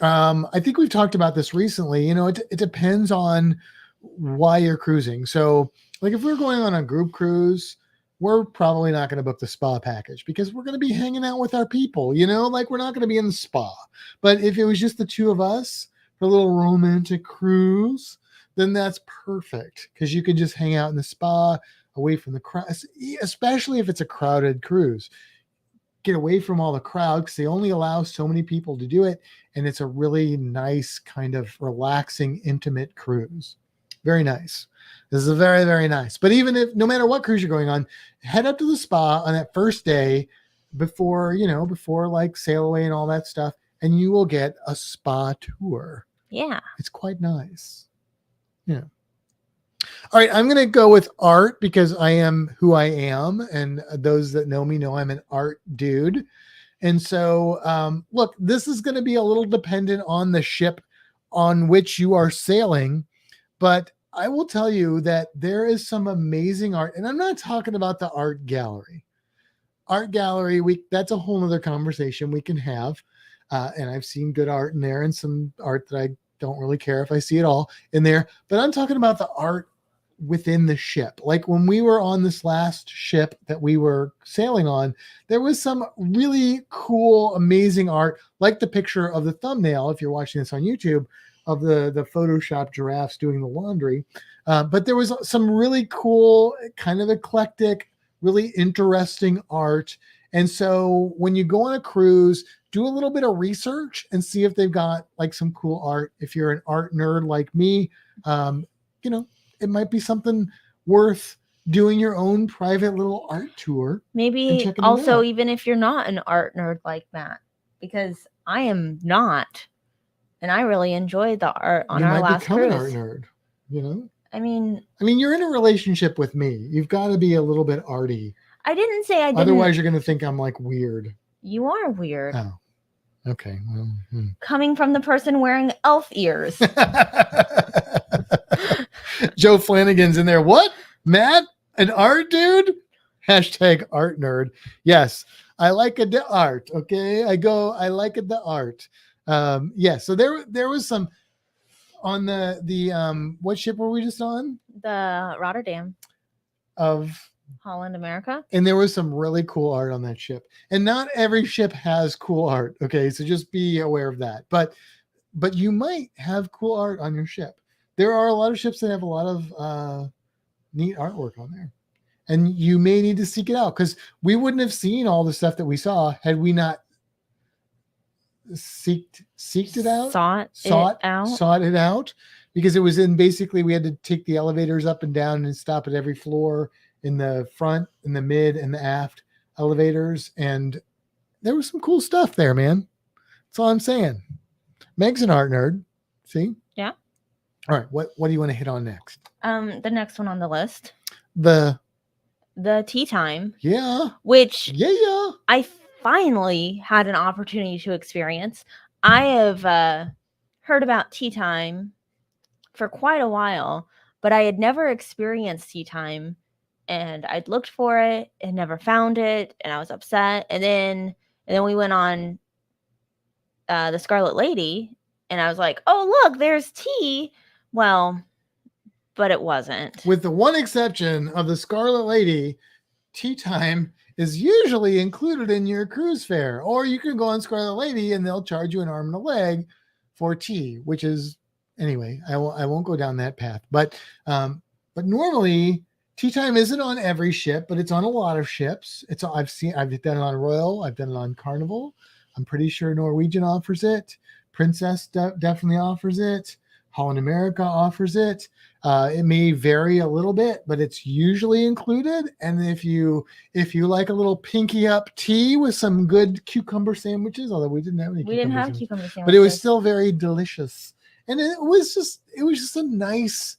I think we've talked about this recently. It depends on why you're cruising. So if we're going on a group cruise, we're probably not going to book the spa package because we're going to be hanging out with our people, we're not going to be in the spa. But if it was just the two of us for a little romantic cruise, then that's perfect because you can just hang out in the spa away from the crowd, especially if it's a crowded cruise. Get away from all the crowd because they only allow so many people to do it. And it's a really nice kind of relaxing, intimate cruise. Very nice. This is very, very nice. But even if, no matter what cruise you're going on, head up to the spa on that first day before like sail away and all that stuff, and you will get a spa tour. Yeah. It's quite nice. Yeah. All right, I'm going to go with art because I am who I am, and those that know me know I'm an art dude. And so, look, this is going to be a little dependent on the ship on which you are sailing, but I will tell you that there is some amazing art, and I'm not talking about the art gallery. Art gallery, that's a whole other conversation we can have. And I've seen good art in there and some art that I don't really care if I see it all in there. But I'm talking about the art within the ship. Like when we were on this last ship that we were sailing on, there was some really cool, amazing art, like the picture of the thumbnail, if you're watching this on YouTube, of the Photoshop giraffes doing the laundry. But there was some really cool, kind of eclectic, really interesting art. And so when you go on a cruise, do a little bit of research and see if they've got like some cool art. If you're an art nerd like me, it might be something worth doing your own private little art tour. Maybe also, even if you're not an art nerd like Matt, because I am not. And I really enjoyed the art on our last cruise. You might become an art nerd, I mean, you're in a relationship with me. You've got to be a little bit arty. I didn't say I didn't. Otherwise, you're going to think I'm like weird. You are weird. Oh, okay. Well, coming from the person wearing elf ears. Joe Flanagan's in there. What? Matt? An art dude? Hashtag art nerd. Yes. I like the art. Okay. I like the art. So there was some on the what ship were we just on? The Rotterdam of Holland, America. And there was some really cool art on that ship. And not every ship has cool art. Okay. So just be aware of that. But you might have cool art on your ship. There are a lot of ships that have a lot of neat artwork on there. And you may need to seek it out because we wouldn't have seen all the stuff that we saw had we not sought it out, because it was basically we had to take the elevators up and down and stop at every floor in the front, in the mid, and the aft elevators. And there was some cool stuff there, man. That's all I'm saying. Meg's an art nerd. See? Yeah. All right. What do you want to hit on next? The next one on the list. The tea time. Yeah. Which I finally had an opportunity to experience. I have heard about tea time for quite a while, but I had never experienced tea time, and I'd looked for it and never found it, and I was upset. And then we went on the Scarlet Lady, and I was like, oh, look, there's tea. Well, but it wasn't. With the one exception of the Scarlet Lady, tea time is usually included in your cruise fare, or you can go on Scarlet Lady and they'll charge you an arm and a leg for tea, which is, anyway, I won't go down that path. But normally tea time isn't on every ship, but it's on a lot of ships. I've done it on Royal, I've done it on Carnival. I'm pretty sure Norwegian offers it. Princess definitely offers it. Holland America offers it. It may vary a little bit, but it's usually included. And if you like a little pinky up tea with some good cucumber sandwiches, although we didn't have any cucumber sandwiches, but it was still very delicious. And it was just a nice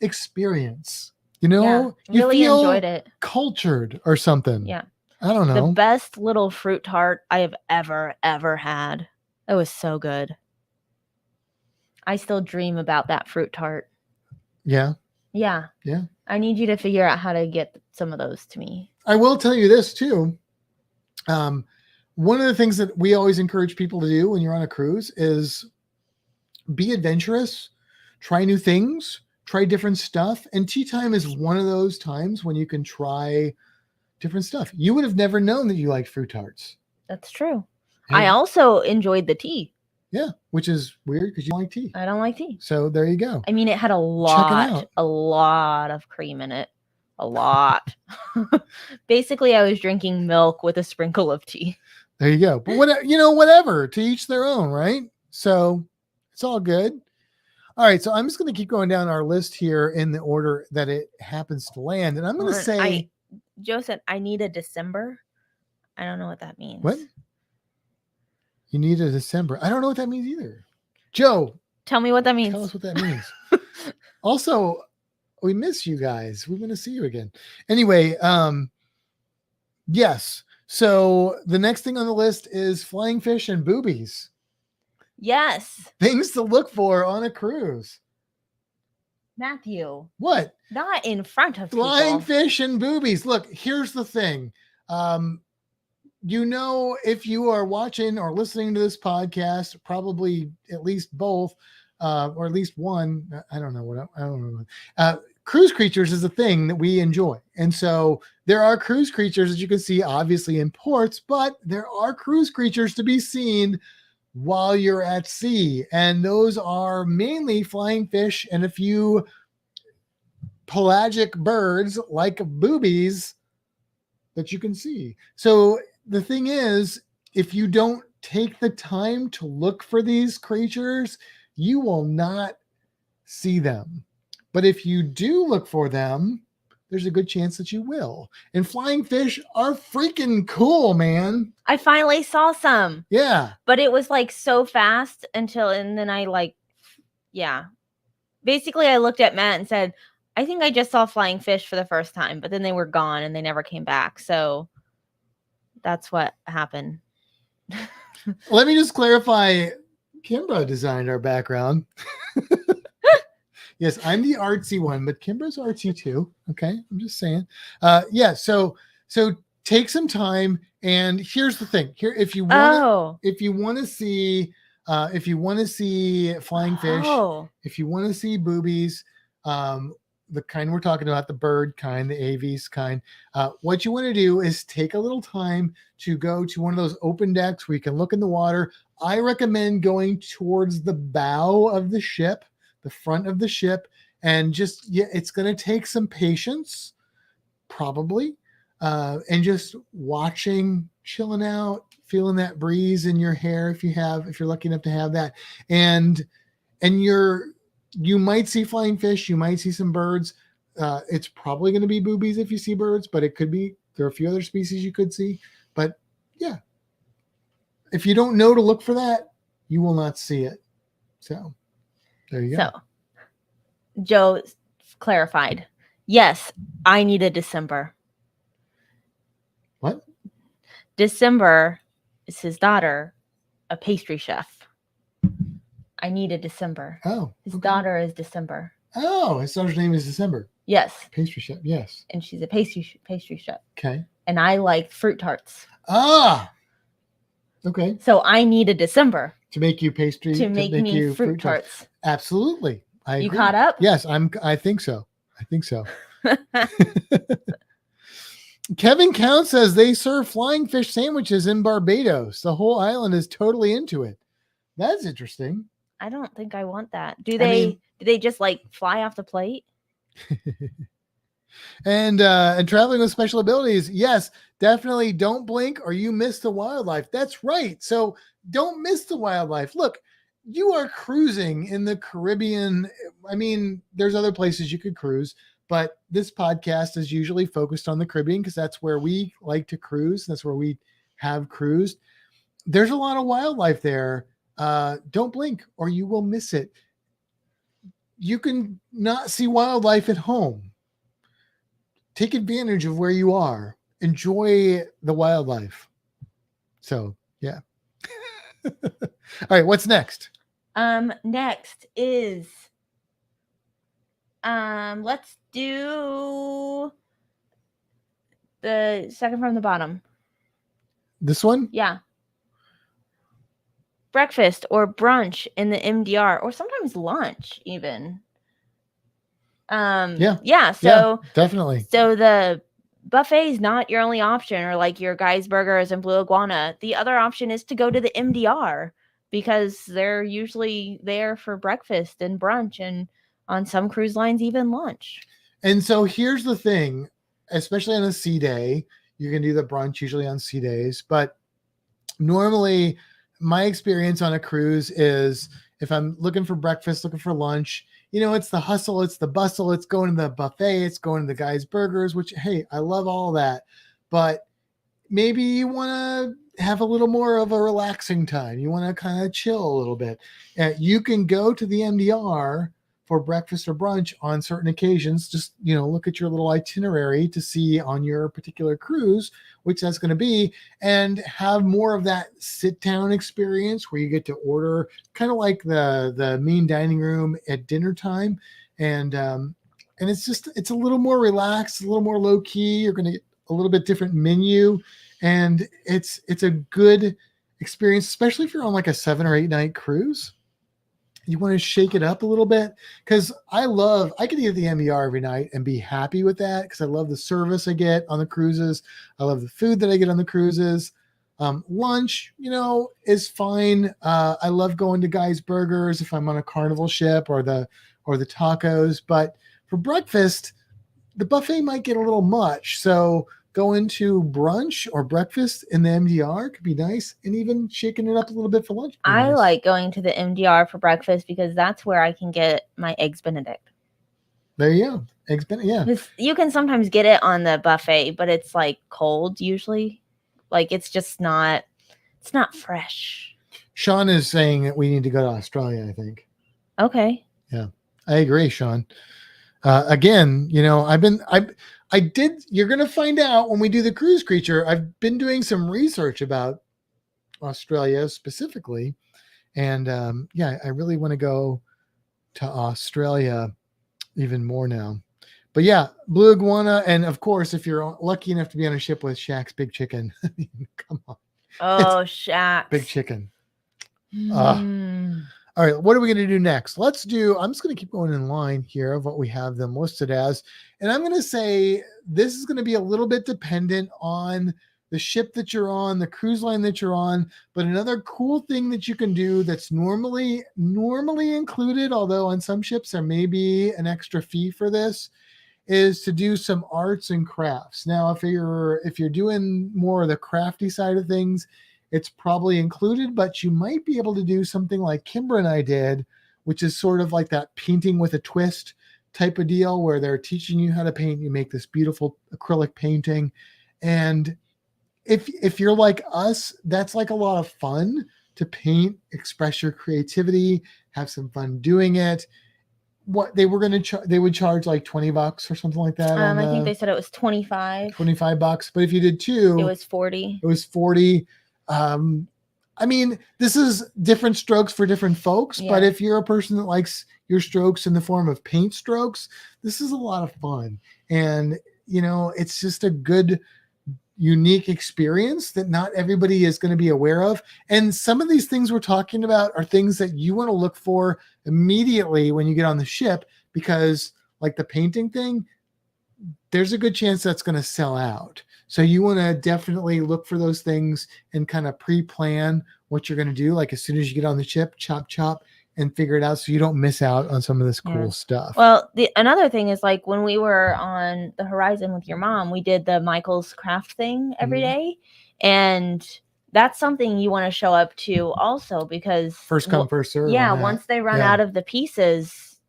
experience. You really enjoyed it. Cultured or something. Yeah. I don't know. The best little fruit tart I have ever had. It was so good. I still dream about that fruit tart. Yeah. Yeah. Yeah. I need you to figure out how to get some of those to me. I will tell you this too. One of the things that we always encourage people to do when you're on a cruise is be adventurous, try new things, try different stuff. And tea time is one of those times when you can try different stuff. You would have never known that you liked fruit tarts. That's true. And I also enjoyed the tea. Yeah, which is weird because you like tea. I don't like tea. So there you go. I mean, it had a lot of cream in it. A lot. Basically, I was drinking milk with a sprinkle of tea. There you go. But whatever, to each their own, right? So it's all good. All right, so I'm just going to keep going down our list here in the order that it happens to land, and I'm going to say, Joe said, "I need a December." I don't know what that means. What? You need a December. I don't know what that means either. Joe, tell me what that means. Tell us what that means. Also, we miss you guys. We're going to see you again. Anyway, yes. So the next thing on the list is flying fish and boobies. Yes. Things to look for on a cruise. Matthew. What? Not in front of Flying people. fish and boobies. Look, here's the thing. If you are watching or listening to this podcast, probably at least both, or at least one, I don't know. Cruise creatures is a thing that we enjoy. And so there are cruise creatures that you can see obviously in ports, but there are cruise creatures to be seen while you're at sea. And those are mainly flying fish and a few pelagic birds like boobies that you can see. So the thing is, if you don't take the time to look for these creatures, you will not see them. But if you do look for them, there's a good chance that you will. And flying fish are freaking cool, man. I finally saw some. Yeah. But it was like so fast and then I basically I looked at Matt and said, I think I just saw flying fish for the first time, but then they were gone and they never came back. So that's what happened. Let me just clarify. Kimbra designed our background. Yes, I'm the artsy one, but Kimbra's artsy too. Okay, I'm just saying. So take some time, and here's the thing. Here, if you want to see flying fish, if you want to see boobies, the kind we're talking about, the bird kind, the aves kind, what you want to do is take a little time to go to one of those open decks where you can look in the water. I recommend going towards the bow of the ship, the front of the ship, and it's going to take some patience, probably, and just watching, chilling out, feeling that breeze in your hair if you're lucky enough to have that, and you might see flying fish, you might see some birds. It's probably going to be boobies if you see birds, but it could be, there are a few other species you could see. But yeah, if you don't know to look for that, you will not see it. So there you go. So Joe clarified. Yes, I need a December. What? December is his daughter, a pastry chef. I need a December. Oh. His daughter is December. Oh, his daughter's name is December. Yes. Pastry chef, yes. And she's a pastry chef. Okay. And I like fruit tarts. Ah. Okay. So I need a December. To make you pastry. To make me fruit tarts. Absolutely. I agree. You caught up? Yes, I think so. Kevin Count says they serve flying fish sandwiches in Barbados. The whole island is totally into it. That's interesting. I don't think I want that. Do they just like fly off the plate? And traveling with special abilities, yes, definitely don't blink or you miss the wildlife. That's right. So don't miss the wildlife. Look, you are cruising in the Caribbean. I mean, there's other places you could cruise, but this podcast is usually focused on the Caribbean because that's where we like to cruise. That's where we have cruised. There's a lot of wildlife there. Don't blink or you will miss it. You can not see wildlife at home. Take advantage of where you are. Enjoy the wildlife. So, yeah. All right, what's next? Next is let's do the second from the bottom. This one? Yeah. Breakfast or brunch in the MDR, or sometimes lunch even. So definitely. So the buffet is not your only option, or like your Guy's Burgers and Blue Iguana. The other option is to go to the MDR because they're usually there for breakfast and brunch, and on some cruise lines even lunch. And so here's the thing, especially on a sea day, you can do the brunch usually on sea days, but normally my experience on a cruise is if I'm looking for breakfast, looking for lunch, it's the hustle, it's the bustle, it's going to the buffet, it's going to the guy's burgers, which, hey, I love all that. But maybe you want to have a little more of a relaxing time. You want to kind of chill a little bit. You can go to the MDR for breakfast or brunch on certain occasions. Just, look at your little itinerary to see on your particular cruise, which that's going to be, and have more of that sit down experience where you get to order kind of like the main dining room at dinner time. And it's a little more relaxed, a little more low key. You're going to get a little bit different menu, and it's a good experience, especially if you're on like a 7 or 8 night cruise. You want to shake it up a little bit, because I could eat at the MBR every night and be happy with that, because I love the service I get on the cruises. I love the food that I get on the cruises. Lunch, is fine. I love going to Guy's Burgers if I'm on a Carnival ship, or the tacos. But for breakfast, the buffet might get a little much. So going to brunch or breakfast in the MDR could be nice, and even shaking it up a little bit for lunch. I like going to the MDR for breakfast because that's where I can get my eggs Benedict. There you go. Eggs Benedict, yeah. You can sometimes get it on the buffet, but it's like cold usually. Like it's not fresh. Sean is saying that we need to go to Australia, I think. Okay. Yeah, I agree, Sean. Again, you're going to find out when we do the cruise creature. I've been doing some research about Australia specifically. And I really want to go to Australia even more now. But yeah, Blue Iguana. And of course, if you're lucky enough to be on a ship with Shaq's Big Chicken, come on. Oh, Shaq. Big Chicken. All right, what are we going to do next? I'm just going to keep going in line here of what we have them listed as. And I'm going to say this is going to be a little bit dependent on the ship that you're on, the cruise line that you're on. But another cool thing that you can do that's normally included, although on some ships there may be an extra fee for this, is to do some arts and crafts. Now, if you're doing more of the crafty side of things, it's probably included, but you might be able to do something like Kimbra and I did, which is sort of like that painting with a twist type of deal where they're teaching you how to paint. You make this beautiful acrylic painting. And if you're like us, that's like a lot of fun to paint, express your creativity, have some fun doing it. What they were going to they would charge like $20 or something like that. I think they said it was $25. But if you did 2, it was 40. It was 40. I mean, this is different strokes for different folks, but if you're a person that likes your strokes in the form of paint strokes, this is a lot of fun. And, it's just a good, unique experience that not everybody is going to be aware of. And some of these things we're talking about are things that you want to look for immediately when you get on the ship, because like the painting thing, there's a good chance that's going to sell out. So you want to definitely look for those things and kind of pre-plan what you're going to do. Like as soon as you get on the ship, chop, and figure it out so you don't miss out on some of this cool stuff. Well, another thing is like when we were on the Horizon with your mom, we did the Michael's craft thing every day. And that's something you want to show up to also, because first come, first serve. Yeah. Once they run out of the pieces,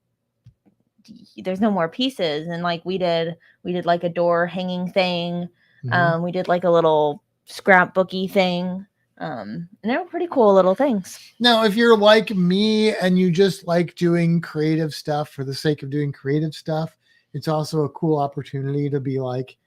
there's no more pieces. And like we did like a door hanging thing. We did like a little scrapbooky thing. And they were pretty cool little things. Now, if you're like me and you just like doing creative stuff for the sake of doing creative stuff, it's also a cool opportunity to be like,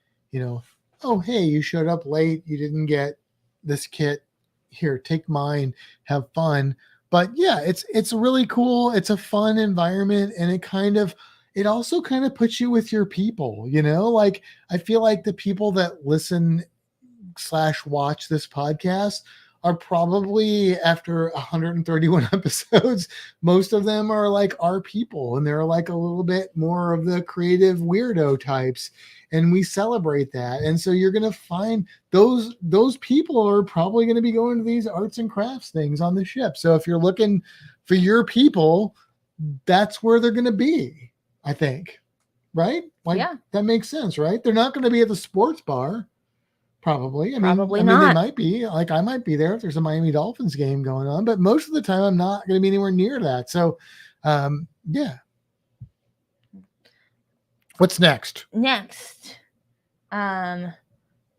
oh, hey, you showed up late. You didn't get this kit. Here, take mine, have fun. But yeah, it's really cool. It's a fun environment, and it also kind of puts you with your people, like I feel like the people that listen / watch this podcast are probably, after 131 episodes, most of them are like our people, and they're like a little bit more of the creative weirdo types, and we celebrate that. And so you're going to find those people are probably going to be going to these arts and crafts things on the ship. So if you're looking for your people, that's where they're going to be, I think. Right? That makes sense, right? They're not going to be at the sports bar Probably. Probably I mean, they not. might be. Like, I might be there if there's a Miami Dolphins game going on, but most of the time I'm not going to be anywhere near that. So, yeah. What's next? Next, I'm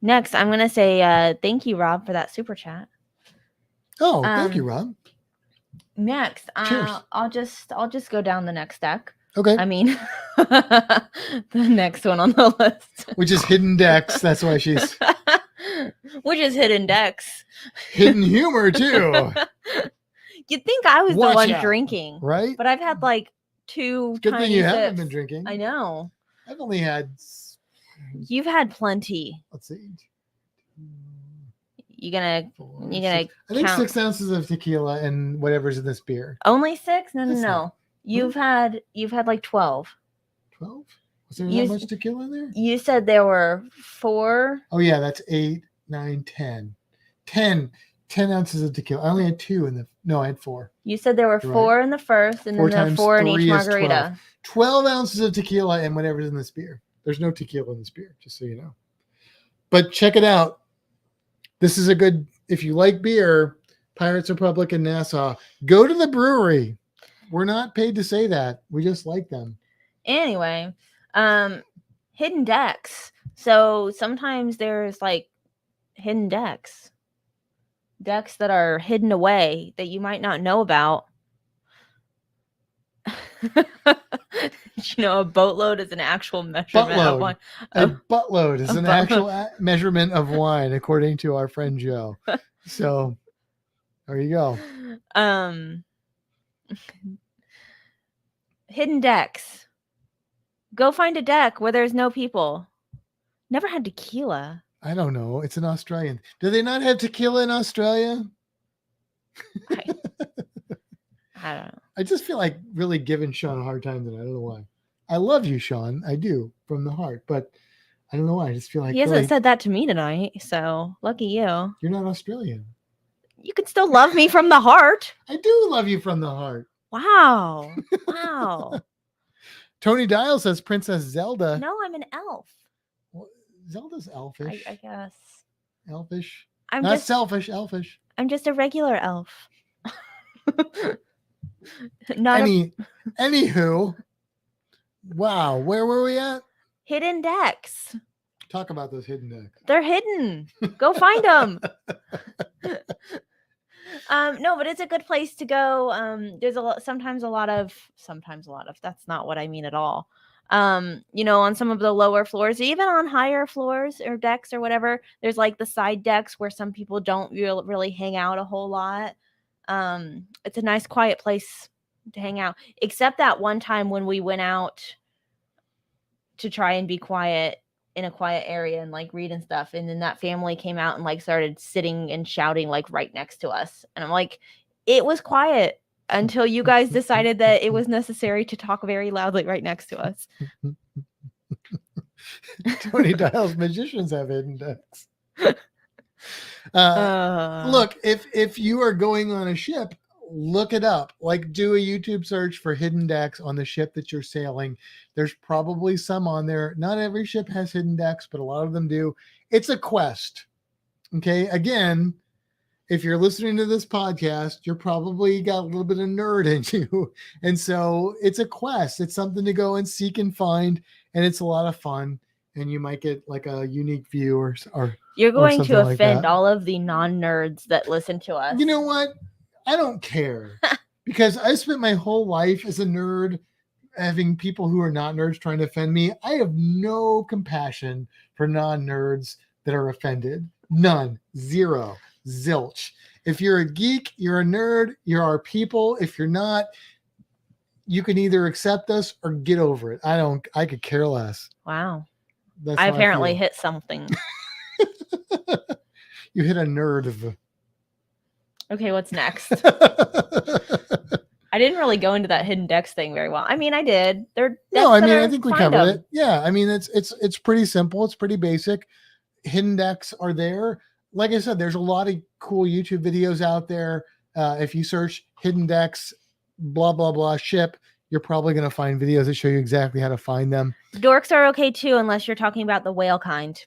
gonna say thank you, Rob, for that super chat. Oh, thank you, Rob. Next, Cheers. I'll just go down the next deck. Okay. I mean, the next one on the list, Which is hidden decks. That's why she's which is hidden decks. hidden humor too, You'd think I was Watch the one out. drinking, right? but I've had like 2 Good tiny thing you sips. haven't been drinking. I know. I've only had. You've had plenty. Let's see. You gonna Four, you gonna six. I think count 6 ounces of tequila and whatever's in this beer. only 6? No. That's not- You've had like 12. 12? Was there You- that much tequila in there? You said there were 4. Oh yeah, that's 8, 9, 10. 10 ounces of tequila. I only had 2 in the. No, I had 4. You said there were You're 4 in the first, and 4 then there were times 4 in 3 each is margarita. 12 ounces of tequila and whatever's in this beer. There's no tequila in this beer, just so you know. But check it out. This is a good, if you like beer, Pirates Republic in Nassau, go to the brewery. We're not paid to say that. We just like them. Anyway, hidden decks. So sometimes there's like hidden decks that are hidden away that you might not know about. You know, a boatload is an actual measurement of wine. A buttload is a an buttload. actual measurement of wine, according to our friend Joe. So there you go. Hidden decks. Go find a deck where there's no people. Never had tequila. I don't know. It's an Australian. Do they not have tequila in Australia? I don't know. I just feel like really giving Sean a hard time tonight. I don't know why. I love you, Sean. I do from the heart, but I don't know why. I just feel like He hasn't really, said that to me tonight, so lucky you. you're not Australian. You can still love me from the heart. I do love you from the heart. Wow. Wow. Tony Dial says Princess Zelda. No, I'm an elf. Well, Zelda's elfish. I guess. Elfish. I'm Not just selfish, elfish. I'm just a regular elf. Not Anywho. Wow. Where were we at? hidden decks. Talk about those hidden decks. They're hidden. Go find them. No, but it's a good place to go. There's sometimes a lot of that's not what I mean at all. You know, on some of the lower floors, even on higher floors or decks or whatever, there's like the side decks where some people don't really hang out a whole lot. It's a nice quiet place to hang out, except that one time when we went out to try and be quiet in a quiet area and like read and stuff, and then that family came out and like started sitting and shouting like right next to us, and I'm like, it was quiet until you guys decided that it was necessary to talk very loudly right next to us. Tony Dial's magicians have hidden decks. Look, if you are going on a ship, look it up. Like, do a YouTube search for hidden decks on the ship that you're sailing. There's probably some on there. Not every ship has hidden decks, but a lot of them do. It's a quest. Okay. Again, if you're listening to this podcast, you're probably got a little bit of nerd in you. And so it's a quest. It's something to go and seek and find. And it's a lot of fun. And you might get like a unique view or you're going to something like offend that. all of the non-nerds that listen to us. You know what? I don't care because I spent my whole life as a nerd having people who are not nerds trying to offend me. I have no compassion for non-nerds that are offended. None. Zero. Zilch. If you're a geek, you're a nerd, you're our people. If you're not, you can either accept us or get over it. I could care less. Wow. That's I how apparently feel. hit something. You hit a nerd of Okay, what's next? I didn't really go into that hidden decks thing very well. I mean, I did. No, I mean, I think we covered it. Yeah, I mean, it's pretty simple. It's pretty basic. Hidden decks are there. Like I said, there's a lot of cool YouTube videos out there. If you search hidden decks, blah, blah, blah, ship, you're probably going to find videos that show you exactly how to find them. Dorks are okay too, unless you're talking about the whale kind.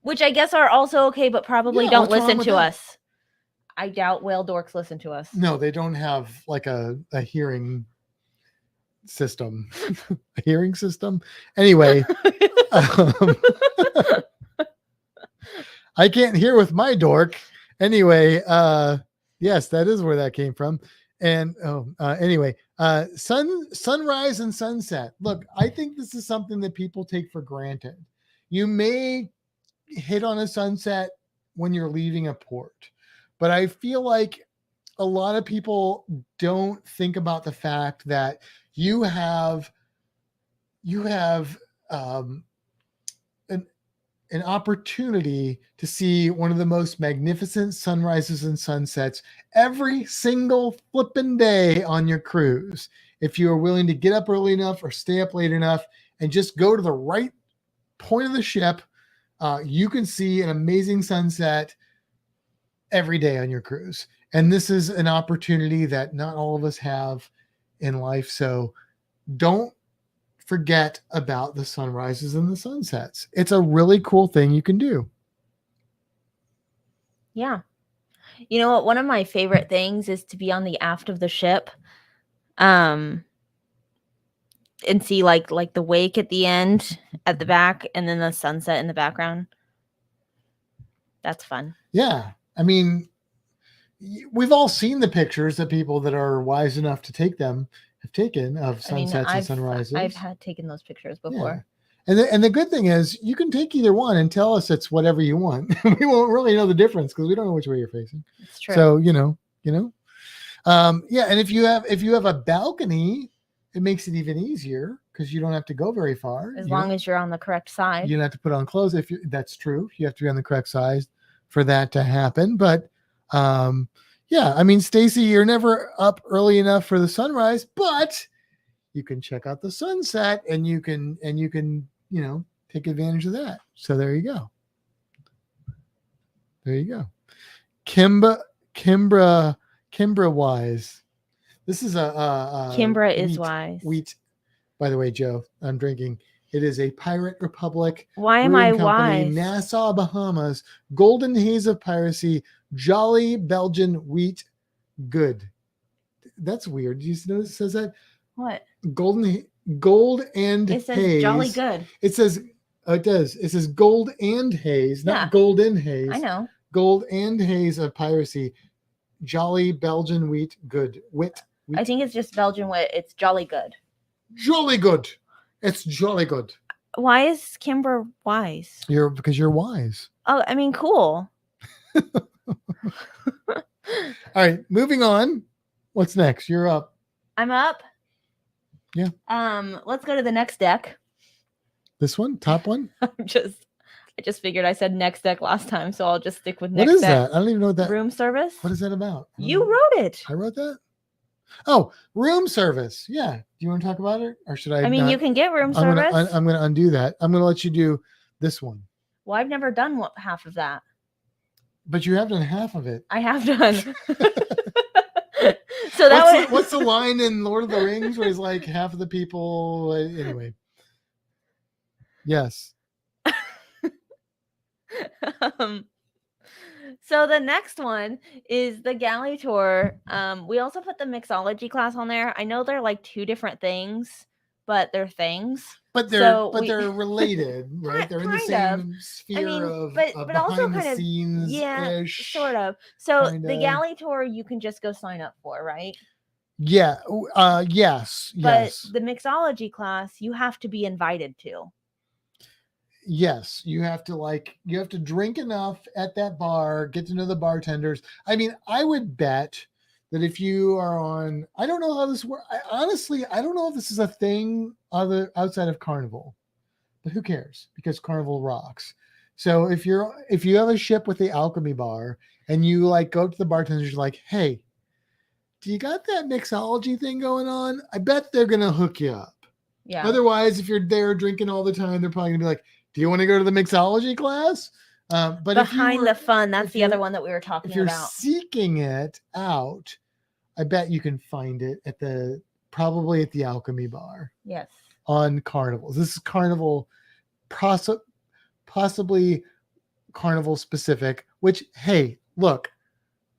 which I guess are also okay, but probably Yeah, don't what's wrong listen with to that? us. I doubt whale dorks listen to us. No, they don't have like a hearing system. A hearing system. Anyway, I can't hear with my dork. Anyway, yes, that is where that came from. And anyway, sunrise and sunset. Look, I think this is something that people take for granted. You may hit on a sunset when you're leaving a port, but I feel like a lot of people don't think about the fact that you have an opportunity to see one of the most magnificent sunrises and sunsets every single flipping day on your cruise. If you are willing to get up early enough or stay up late enough and just go to the right point of the ship, you can see an amazing sunset every day on your cruise. And this is an opportunity that not all of us have in life. So don't forget about the sunrises and the sunsets. It's a really cool thing you can do. Yeah. You know what? One of my favorite things is to be on the aft of the ship, and see like the wake at the end at the back, and then the sunset in the background. That's fun. Yeah. I mean, we've all seen the pictures that people that are wise enough to take them have taken of sunsets and sunrises. I've had taken those pictures before. Yeah. And the good thing is you can take either one and tell us it's whatever you want. We won't really know the difference because we don't know which way you're facing. It's true. So, you know. Yeah. And if you have a balcony, it makes it even easier because you don't have to go very far. As long as you're on the correct side. You don't have to put on clothes. That's true. You have to be on the correct size for that to happen. But yeah, I mean, Stacy, you're never up early enough for the sunrise, but you can check out the sunset and you can, take advantage of that. So there you go. Kimbra wise. This is a Kimbra is wise. Wheat. By the way, Joe, I'm drinking. It is a Pirate Republic. Why am I Company, wise? Nassau, Bahamas. Golden haze of piracy. Jolly Belgian wheat. Good. That's weird. Do you notice it says that? What? Gold and It says haze. jolly good. It says, it does. It says gold and haze, not golden haze. I know. Gold and haze of piracy. Jolly Belgian wheat. Good. Wheat. I think it's just Belgian wit. It's jolly good. Jolly good. It's jolly good. Why is Kimbra wise? Because you're wise. Oh, I mean, cool. All right, moving on. What's next? You're up. I'm up. Yeah. Let's go to the next deck. This one, top one. I just figured I said next deck last time, so I'll just stick with What next is deck. that? I don't even know what that. Room service. What is that about? You wrote it. I wrote that. Oh, room service. Yeah. Do you want to talk about it, or should I? I mean, not? you can get room service. I'm going to undo that. I'm going to let you do this one. Well, I've never done half of that. But you have done half of it. I have done. So that what's the line in Lord of the Rings where he's like half of the people? Anyway. Yes. So the next one is the galley tour. We also put the mixology class on there. I know they're like two different things, but they're things. But they're related, right? They're in the same sphere of but also kind of scenes. Yeah, sort of. So kinda. The galley tour you can just go sign up for, right? Yeah. Yes. But the mixology class you have to be invited to. Yes, you have to drink enough at that bar, get to know the bartenders. I mean, I would bet that if you are on, I don't know how this works. Honestly, I don't know if this is a thing outside of Carnival, but who cares? Because Carnival rocks. So if you have a ship with the alchemy bar and you like go to the bartenders, you're like, hey, do you got that mixology thing going on? I bet they're gonna hook you up. Yeah. Otherwise, if you're there drinking all the time, they're probably gonna be like, do you want to go to the mixology class? But behind the fun, that's the other one that we were talking about. If you're seeking it out, I bet you can find it probably at the Alchemy Bar. Carnival specific, which, hey, look,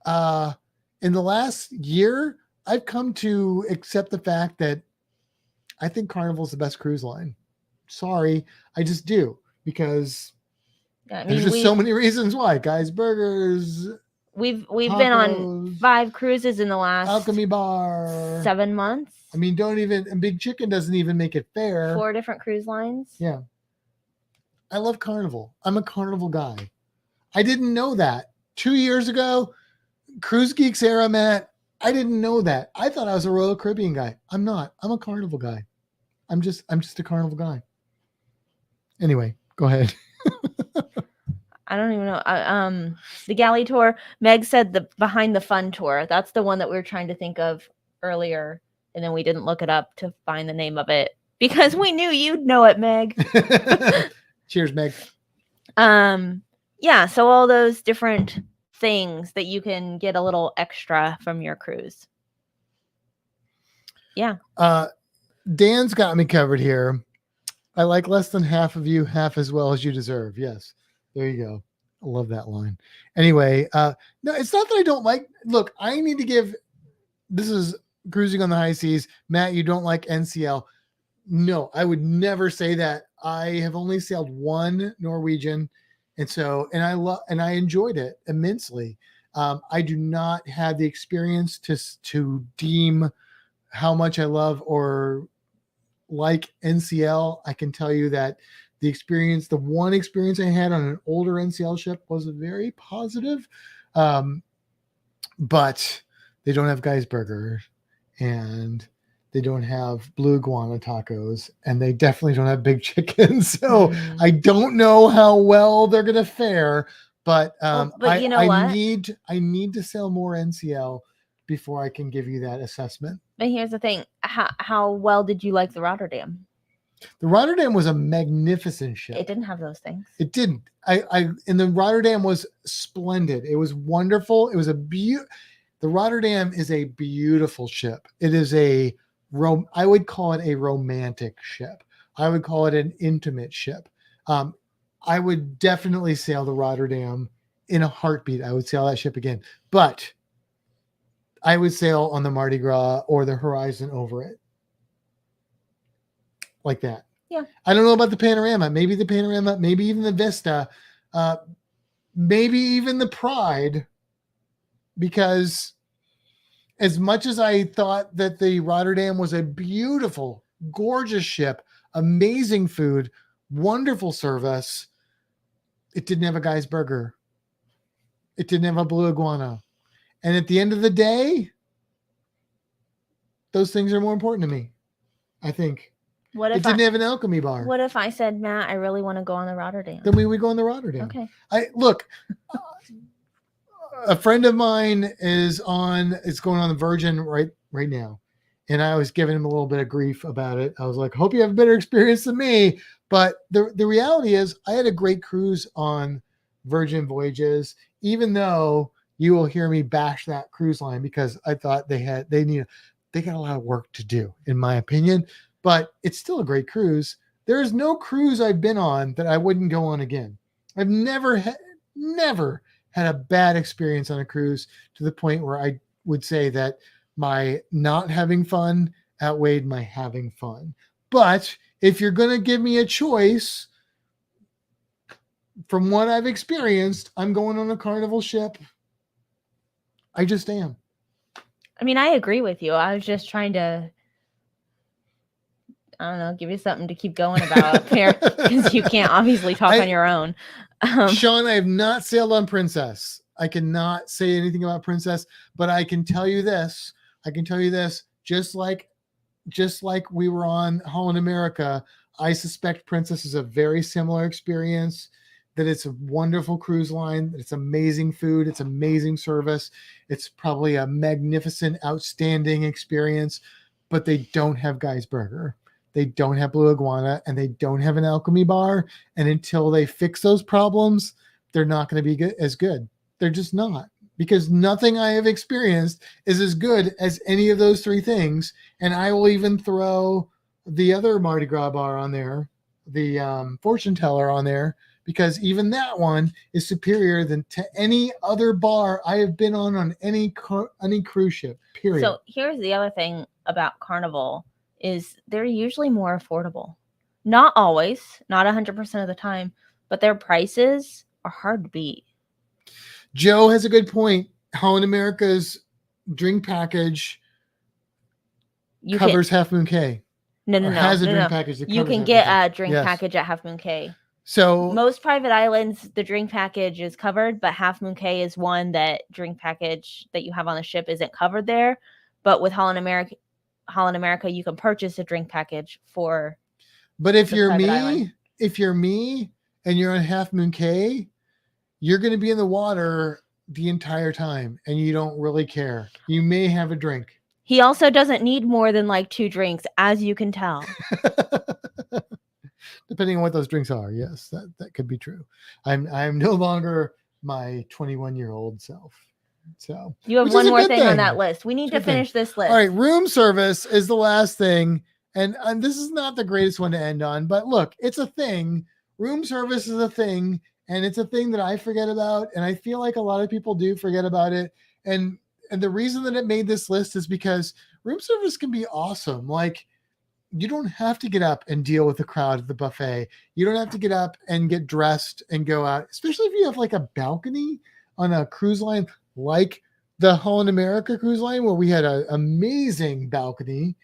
in the last year, I've come to accept the fact that I think Carnival's the best cruise line. Sorry, I just do, because there's just so many reasons why. Guys Burgers. We've tacos, been on 5 cruises in the last Alchemy Bar. 7 months. I mean, and Big Chicken doesn't even make it fair. 4 different cruise lines. Yeah. I love Carnival. I'm a Carnival guy. I didn't know that 2 years ago. Cruise Geeks era, Matt. I didn't know that. I thought I was a Royal Caribbean guy. I'm not. I'm a Carnival guy. I'm just a Carnival guy. Anyway, go ahead. I don't even know. The galley tour. Meg said the Behind the Fun tour. That's the one that we were trying to think of earlier, and then we didn't look it up to find the name of it because we knew you'd know it, Meg. Cheers, Meg. Yeah. So all those different things that you can get a little extra from your cruise. Yeah. Dan's got me covered here. I like less than half of you, half as well as you deserve. Yes. There you go. I love that line. Anyway, no, it's not that I don't like. Look, I need to give. This is Cruising on the High Seas. Matt, you don't like NCL. No, I would never say that. I have only sailed one Norwegian, and I enjoyed it immensely. I do not have the experience to deem how much I love or like NCL. I can tell you that the one experience I had on an older NCL ship was very positive. But they don't have Guy's Burger, and they don't have blue iguana tacos, and they definitely don't have Big Chicken. So I don't know how well they're going to fare, but you know what? I need to sell more NCL before I can give you that assessment. But here's the thing. How well did you like the Rotterdam? The Rotterdam was a magnificent ship. It didn't have those things. It didn't. And the Rotterdam was splendid. It was wonderful. It was the Rotterdam is a beautiful ship. It is I would call it a romantic ship. I would call it an intimate ship. I would definitely sail the Rotterdam in a heartbeat. I would sail that ship again, but I would sail on the Mardi Gras or the Horizon over it. Like that. Yeah. I don't know about the Panorama. Maybe the Panorama, maybe even the Vista, maybe even the Pride, because as much as I thought that the Rotterdam was a beautiful, gorgeous ship, amazing food, wonderful service, it didn't have a Guy's Burger. It didn't have a blue iguana. And at the end of the day, those things are more important to me, I think. What if it didn't have an Alchemy Bar? What if I said, Matt, I really want to go on the Rotterdam? Then we would go on the Rotterdam. Okay. A friend of mine is going on the Virgin right now. And I was giving him a little bit of grief about it. I was like, hope you have a better experience than me. But the reality is I had a great cruise on Virgin Voyages, even though you will hear me bash that cruise line because I thought they got a lot of work to do, in my opinion. But it's still a great cruise. There is no cruise I've been on that I wouldn't go on again. I've never had a bad experience on a cruise to the point where I would say that my not having fun outweighed my having fun. But if you're going to give me a choice, from what I've experienced, I'm going on a Carnival ship. I just am. I mean, I agree with you. I was just trying to, I don't know, give you something to keep going about up here because you can't obviously talk on your own. Sean, I have not sailed on Princess. I cannot say anything about Princess, but I can tell you this. Just like we were on Holland America, I suspect Princess is a very similar experience, that it's a wonderful cruise line. It's amazing food. It's amazing service. It's probably a magnificent, outstanding experience, but they don't have Guy's Burger. They don't have Blue Iguana, and they don't have an Alchemy Bar. And until they fix those problems, they're not going to be as good. They're just not, because nothing I have experienced is as good as any of those three things. And I will even throw the other Mardi Gras bar on there, the fortune teller on there, because even that one is superior than to any other bar I have been on any cruise ship, period. So here's the other thing about Carnival is they're usually more affordable. Not always, not 100% of the time, but their prices are hard to beat. Joe has a good point. Holland America's drink package covers Half Moon Cay. No. Has a drink package that you covers can Half get Moon Cay. a drink package at Half Moon Cay. So most private islands, the drink package is covered, but Half Moon Cay is one that drink package that you have on the ship isn't covered there. But with Holland America, you can purchase a drink package for. But if you're me and you're on Half Moon Cay, you're going to be in the water the entire time and you don't really care. You may have a drink. He also doesn't need more than like 2 drinks, as you can tell. Depending on what those drinks are. Yes, that could be true. I'm no longer my 21-year-old self. So you have one more thing on that list. We need to finish this list. All right. Room service is the last thing. And this is not the greatest one to end on, but look, it's a thing. Room service is a thing. And it's a thing that I forget about. And I feel like a lot of people do forget about it. And the reason that it made this list is because room service can be awesome. Like, you don't have to get up and deal with the crowd at the buffet. You don't have to get up and get dressed and go out, especially if you have like a balcony on a cruise line, like the Holland America cruise line, where we had an amazing balcony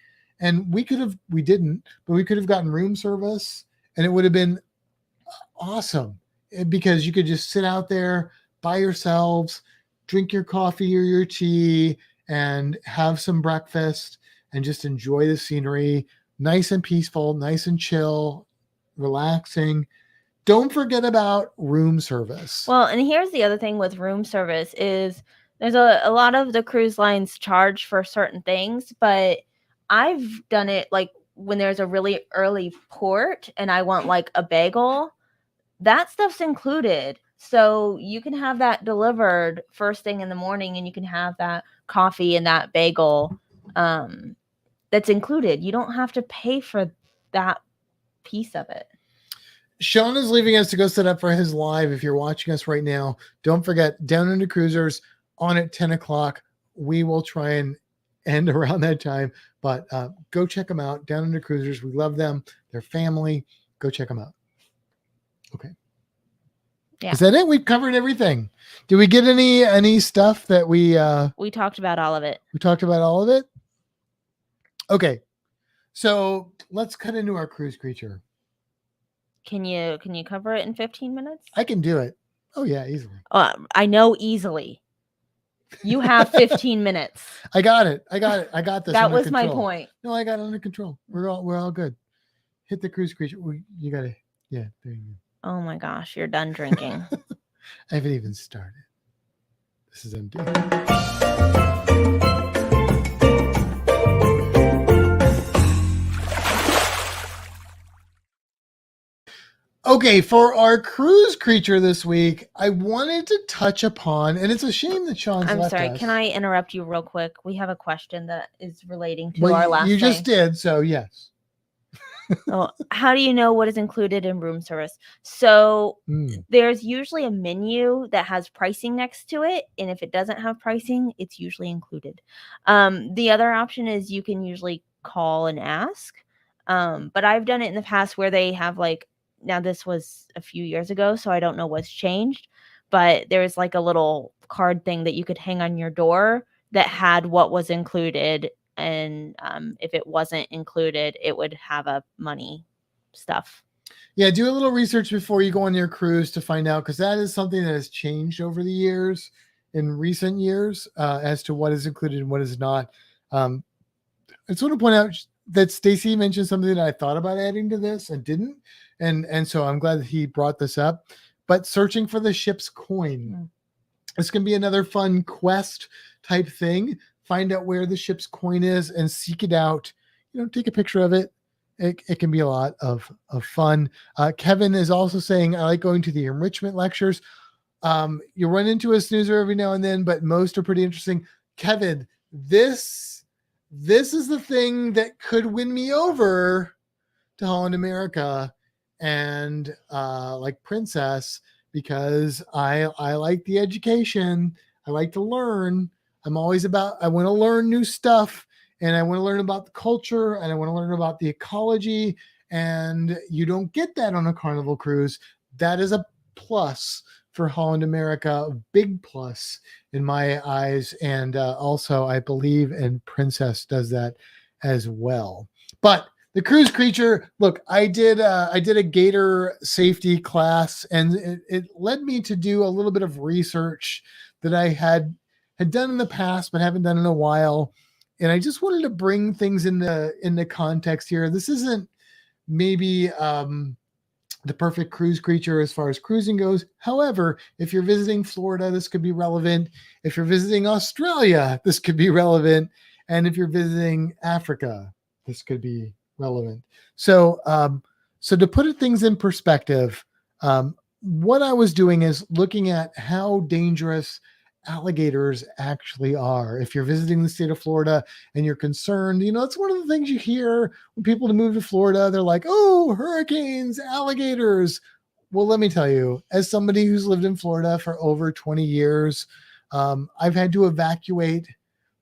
and we could have gotten room service and it would have been awesome because you could just sit out there by yourselves, drink your coffee or your tea and have some breakfast and just enjoy the scenery. Nice and peaceful, nice and chill, relaxing. Don't forget about room service. Well, and here's the other thing with room service is there's a lot of the cruise lines charge for certain things, but I've done it like when there's a really early port and I want like a bagel, that stuff's included. So you can have that delivered first thing in the morning and you can have that coffee and that bagel that's included. You don't have to pay for that piece of it. Sean is leaving us to go set up for his live. If you're watching us right now, don't forget Down Under Cruisers on at 10 o'clock. We will try and end around that time, but go check them out. Down Under Cruisers. We love them. They're family. Go check them out. Okay. Yeah. Is that it? We've covered everything. Did we get any stuff that we talked about all of it. We talked about all of it. Okay. So let's cut into our cruise creature. Can you cover it in 15 minutes? I can do it. Oh yeah, easily. I know easily. You have 15 minutes. I got it. I got this. That was my point. No, I got it under control. We're all good. Hit the cruise creature. You got it. Yeah, there you go. Oh my gosh, you're done drinking. I haven't even started. This is empty. Okay, for our cruise creature this week, I wanted to touch upon, and it's a shame that Sean's left us. I'm sorry, can I interrupt you real quick? We have a question that is relating to our last You just did, so yes. How do you know what is included in room service? So there's usually a menu that has pricing next to it, and if it doesn't have pricing, it's usually included. The other option is you can usually call and ask, but I've done it in the past where they have like, now this was a few years ago, so I don't know what's changed, but there's like a little card thing that you could hang on your door that had what was included. And if it wasn't included, it would have a money stuff. Yeah, do a little research before you go on your cruise to find out, because that is something that has changed over the years, in recent years, as to what is included and what is not. I just want to point out that Stacy mentioned something that I thought about adding to this and didn't. And so I'm glad that he brought this up. But searching for the ship's coin. This can be another fun quest type thing. Find out where the ship's coin is and seek it out. Take a picture of it. It can be a lot of fun. Kevin is also saying, I like going to the enrichment lectures. You run into a snoozer every now and then, but most are pretty interesting. Kevin, this is the thing that could win me over to Holland America. and like Princess, because I like the education. I like to learn. I want to learn new stuff, and I want to learn about the culture, and I want to learn about the ecology. And you don't get that on a Carnival cruise. That is a plus for Holland America, a big plus in my eyes. And also, I believe, and Princess does that as well. But the cruise creature, look, I did a Gator Safety class, and it led me to do a little bit of research that I had done in the past, but haven't done in a while. And I just wanted to bring things into context here. This isn't maybe the perfect cruise creature as far as cruising goes. However, if you're visiting Florida, this could be relevant. If you're visiting Australia, this could be relevant. And if you're visiting Africa, this could be relevant. So, so to put things in perspective, what I was doing is looking at how dangerous alligators actually are. If you're visiting the state of Florida and you're concerned, it's one of the things you hear when people move to Florida. They're like, oh, hurricanes, alligators. Well, let me tell you, as somebody who's lived in Florida for over 20 years, I've had to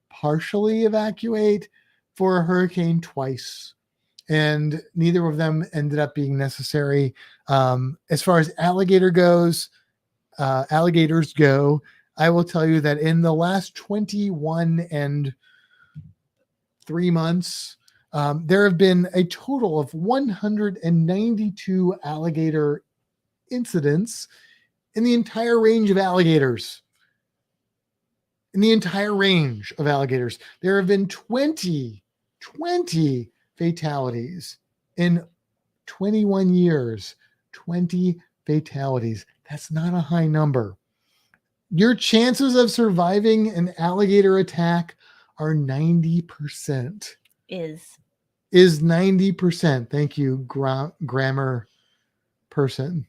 partially evacuate for a hurricane twice, and neither of them ended up being necessary. As far as alligators go, I will tell you that in the last 21 and 3 months, there have been a total of 192 alligator incidents in the entire range of alligators. There have been 20 fatalities in 21 years. 20 fatalities. That's not a high number. Your chances of surviving an alligator attack are 90%. Is 90%. Thank you, grammar person.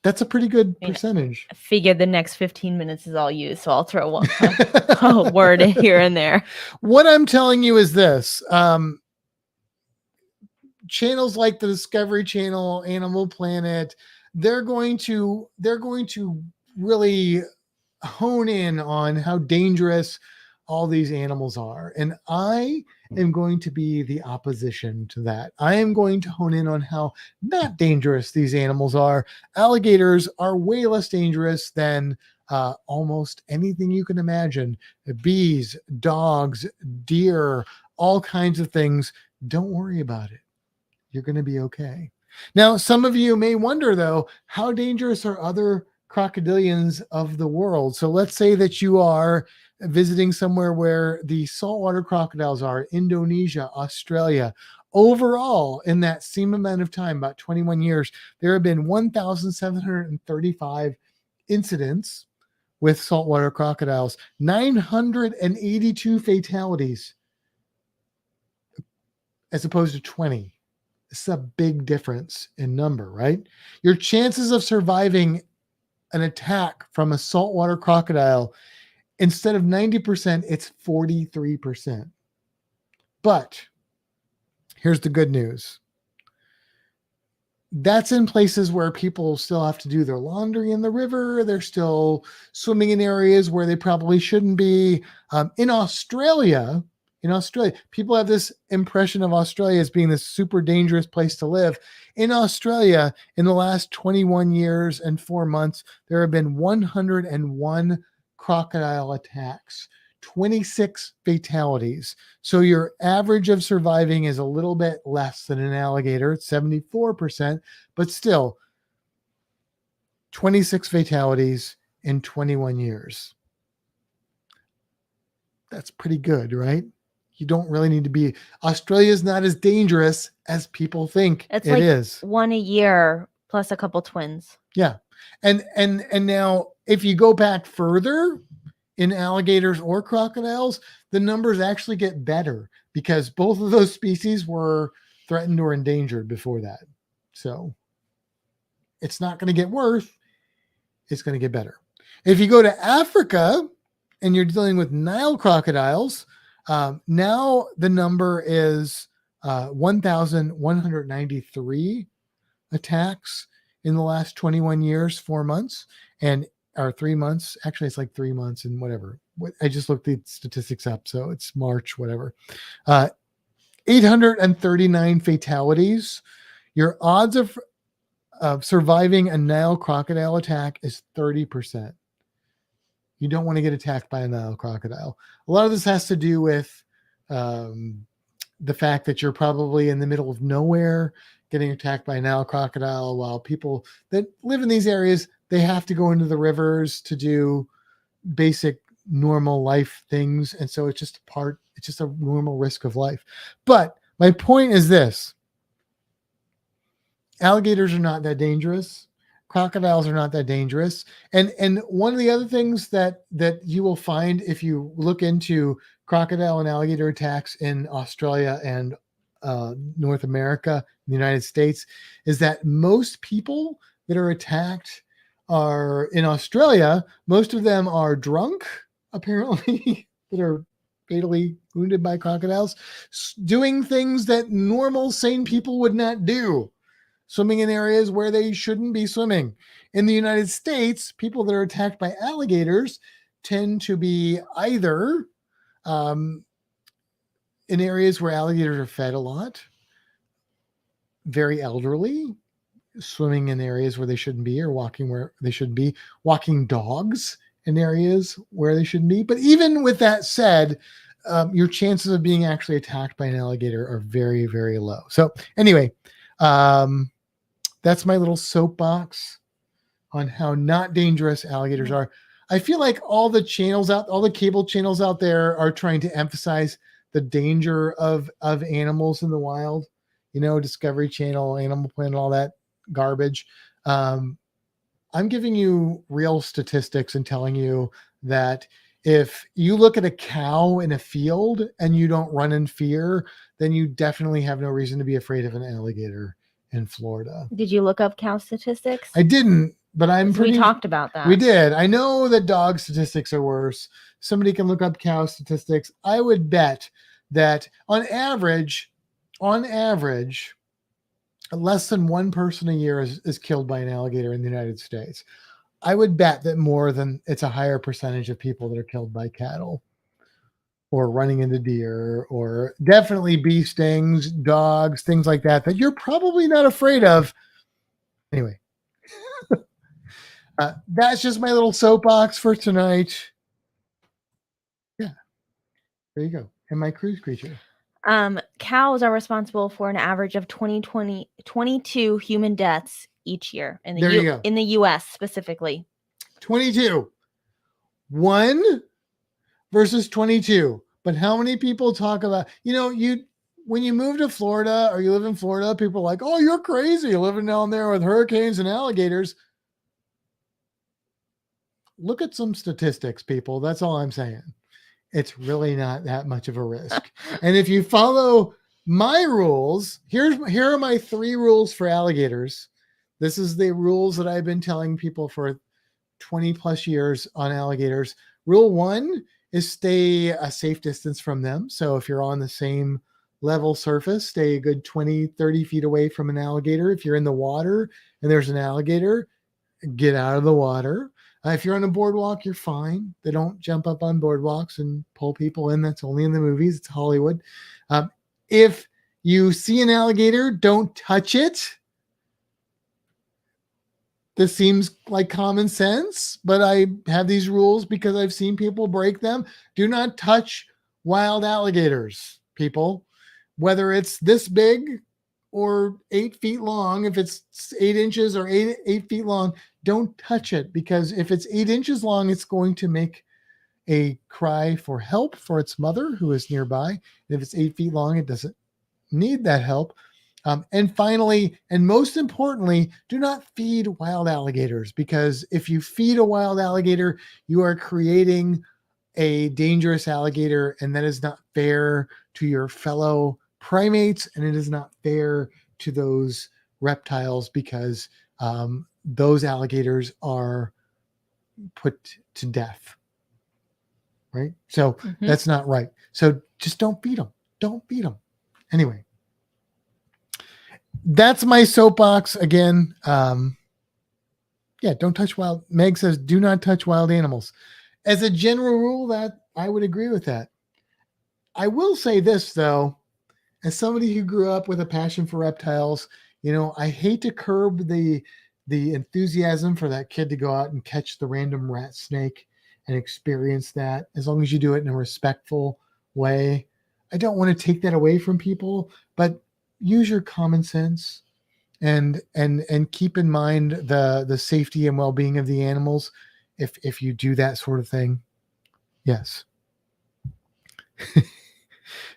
That's a pretty good percentage. I figure the next 15 minutes is all you, so I'll throw a word here and there. What I'm telling you is this. Channels like the Discovery Channel, Animal Planet, they're going to really hone in on how dangerous all these animals are. And I am going to be the opposition to that. I am going to hone in on how not dangerous these animals are. Alligators are way less dangerous than almost anything you can imagine. Bees, dogs, deer, all kinds of things. Don't worry about it. You're going to be okay. Now, some of you may wonder, though, how dangerous are other crocodilians of the world? So let's say that you are visiting somewhere where the saltwater crocodiles are, Indonesia, Australia. Overall, in that same amount of time, about 21 years, there have been 1,735 incidents with saltwater crocodiles, 982 fatalities, as opposed to 20. This is a big difference in number, right? Your chances of surviving an attack from a saltwater crocodile, instead of 90%, it's 43%. But here's the good news. That's in places where people still have to do their laundry in the river. They're still swimming in areas where they probably shouldn't be. In Australia, people have this impression of Australia as being this super dangerous place to live. In Australia, in the last 21 years and 4 months, there have been 101 crocodile attacks, 26 fatalities. So your average of surviving is a little bit less than an alligator. It's 74%, but still 26 fatalities in 21 years. That's pretty good, right? You don't really need to be. Australia is not as dangerous as people think it is. One a year plus a couple twins. Yeah. And now if you go back further in alligators or crocodiles, the numbers actually get better because both of those species were threatened or endangered before that. So it's not going to get worse. It's going to get better. If you go to Africa and you're dealing with Nile crocodiles, now the number is 1,193 attacks in the last 21 years, 4 months, or 3 months. Actually, it's like 3 months and whatever. I just looked the statistics up, so it's March, whatever. 839 fatalities. Your odds of surviving a Nile crocodile attack is 30%. You don't want to get attacked by a Nile crocodile. A lot of this has to do with the fact that you're probably in the middle of nowhere getting attacked by a Nile crocodile, while people that live in these areas, they have to go into the rivers to do basic normal life things. And so it's just a normal risk of life. But my point is this: alligators are not that dangerous. Crocodiles are not that dangerous. And one of the other things that you will find if you look into crocodile and alligator attacks in Australia and North America, the United States, is that most people that are attacked are in Australia. Most of them are drunk, apparently, that are fatally wounded by crocodiles, doing things that normal, sane people would not do. Swimming in areas where they shouldn't be swimming. In the United States, people that are attacked by alligators tend to be either in areas where alligators are fed a lot, very elderly, swimming in areas where they shouldn't be, or walking where they shouldn't be, walking dogs in areas where they shouldn't be. But even with that said, your chances of being actually attacked by an alligator are very, very low. So anyway, that's my little soapbox on how not dangerous alligators are. I feel like all the cable channels out there are trying to emphasize the danger of animals in the wild. You know, Discovery Channel, Animal Planet, all that garbage. I'm giving you real statistics and telling you that if you look at a cow in a field and you don't run in fear, then you definitely have no reason to be afraid of an alligator in Florida. Did you look up cow statistics? I didn't, but we talked about that. We did. I know that dog statistics are worse. Somebody can look up cow statistics. I would bet that on average, less than one person a year is killed by an alligator in the United States. I would bet that it's a higher percentage of people that are killed by cattle or running into deer, or definitely bee stings, dogs, things like that you're probably not afraid of. Anyway, that's just my little soapbox for tonight. Yeah, there you go. And my cruise creature. Cows are responsible for an average of 22 human deaths each year in the U.S. specifically. 22. 1 versus 22. But how many people talk about, when you move to Florida or you live in Florida, people are like, oh, you're crazy living down there with hurricanes and alligators. Look at some statistics, people. That's all I'm saying. It's really not that much of a risk. And if you follow my rules, here are my 3 rules for alligators. This is the rules that I've been telling people for 20 plus years on alligators. Rule 1 is stay a safe distance from them. So if you're on the same level surface, stay a good 20, 30 feet away from an alligator. If you're in the water and there's an alligator, get out of the water. If you're on a boardwalk, you're fine. They don't jump up on boardwalks and pull people in. That's only in the movies. It's Hollywood. If you see an alligator, don't touch it. This seems like common sense, but I have these rules because I've seen people break them. Do not touch wild alligators, people. Whether it's this big or 8 feet long, if it's 8 inches or 8 feet long, don't touch it, because if it's 8 inches long, it's going to make a cry for help for its mother who is nearby. And if it's 8 feet long, it doesn't need that help. And finally, and most importantly, do not feed wild alligators, because if you feed a wild alligator, you are creating a dangerous alligator, and that is not fair to your fellow primates, and it is not fair to those reptiles, because those alligators are put to death, right? So that's not right. So just don't feed them. Don't feed them. Anyway, that's my soapbox again. Yeah, don't touch wild. Meg says, do not touch wild animals. As a general rule, that I would agree with that. I will say this though, as somebody who grew up with a passion for reptiles, I hate to curb the enthusiasm for that kid to go out and catch the random rat snake and experience that, as long as you do it in a respectful way. I don't want to take that away from people, but use your common sense and keep in mind the safety and well-being of the animals if you do that sort of thing. Yes.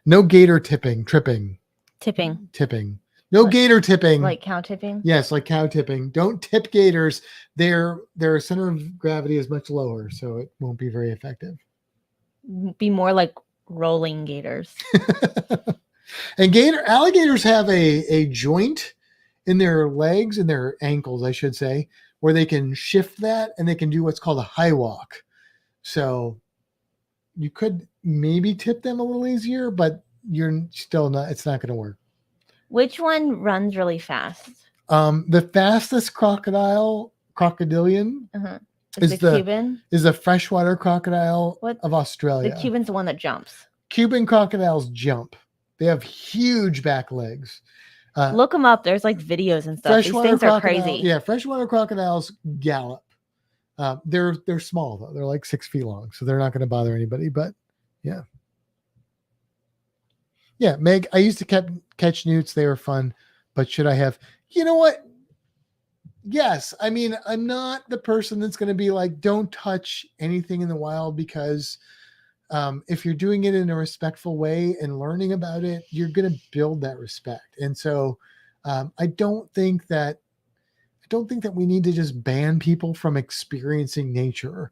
No gator tripping. No gator tipping. Like cow tipping? Yes, like cow tipping. Don't tip gators. Their center of gravity is much lower, so it won't be very effective. Be more like rolling gators. And alligators have a joint in their legs and their ankles, I should say, where they can shift that and they can do what's called a high walk. So you could maybe tip them a little easier, but it's not going to work. Which one runs really fast? The fastest crocodilian is the Cuban? Is the freshwater crocodile of Australia. The Cuban's the one that jumps. Cuban crocodiles jump. They have huge back legs. Look them up. There's like videos and stuff. These things are crazy. Yeah, freshwater crocodiles gallop. They're small though. They're like 6 feet long, so they're not going to bother anybody. But yeah. Yeah, Meg, I used to catch newts. They were fun, but should I have? You know what? Yes. I mean, I'm not the person that's going to be like, don't touch anything in the wild, because if you're doing it in a respectful way and learning about it, you're going to build that respect. And so I don't think that we need to just ban people from experiencing nature.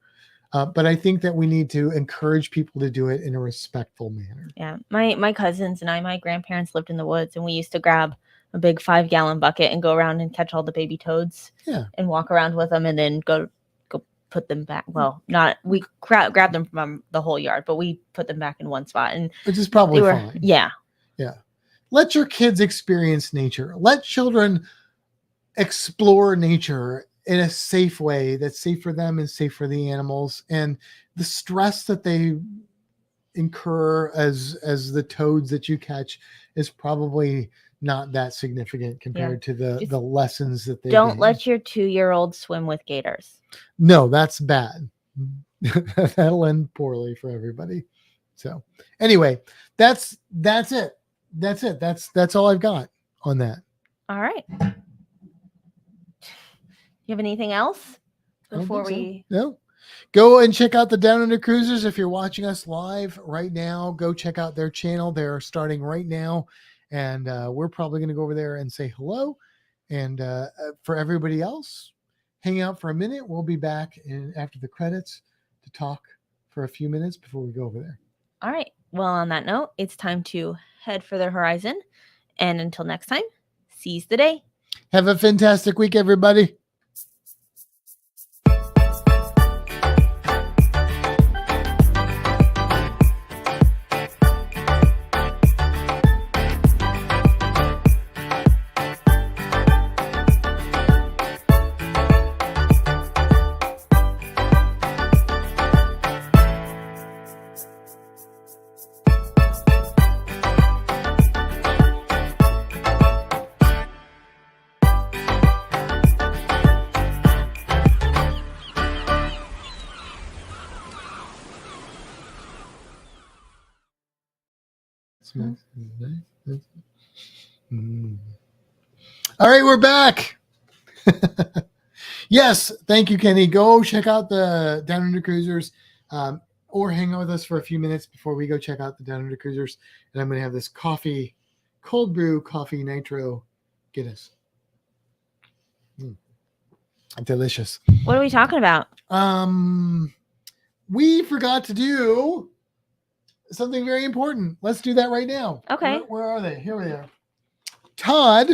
But I think that we need to encourage people to do it in a respectful manner. Yeah. My cousins and my grandparents lived in the woods, and we used to grab a big 5-gallon bucket and go around and catch all the baby toads. Yeah. And walk around with them and then go put them back. Well, we grab them from the whole yard, but we put them back in one spot. And which is probably fine. Yeah. Yeah. Let your kids experience nature. Let children explore nature in a safe way that's safe for them and safe for the animals. And the stress that they incur as the toads that you catch is probably not that significant compared to the lessons that they don't gain. Let your 2-year-old swim with gators. No, that's bad. That'll end poorly for everybody. So anyway, that's it. That's all I've got on that. All right. You have anything else before we? No. Go and check out the Down Under Cruisers. If you're watching us live right now, go check out their channel. They're starting right now, and we're probably going to go over there and say hello. And for everybody else, hang out for a minute. We'll be back after the credits to talk for a few minutes before we go over there. All right. Well, on that note, it's time to head for the horizon. And until next time, seize the day. Have a fantastic week, everybody. All right, we're back. Yes, thank you, Kenny. Go check out the Down Under Cruisers, or hang out with us for a few minutes before we go check out the Down Under Cruisers. And I'm going to have this cold brew coffee nitro Guinness. Delicious. What are we talking about? We forgot to do something very important. Let's do that right now. Okay. Where are they? Here we are. Todd,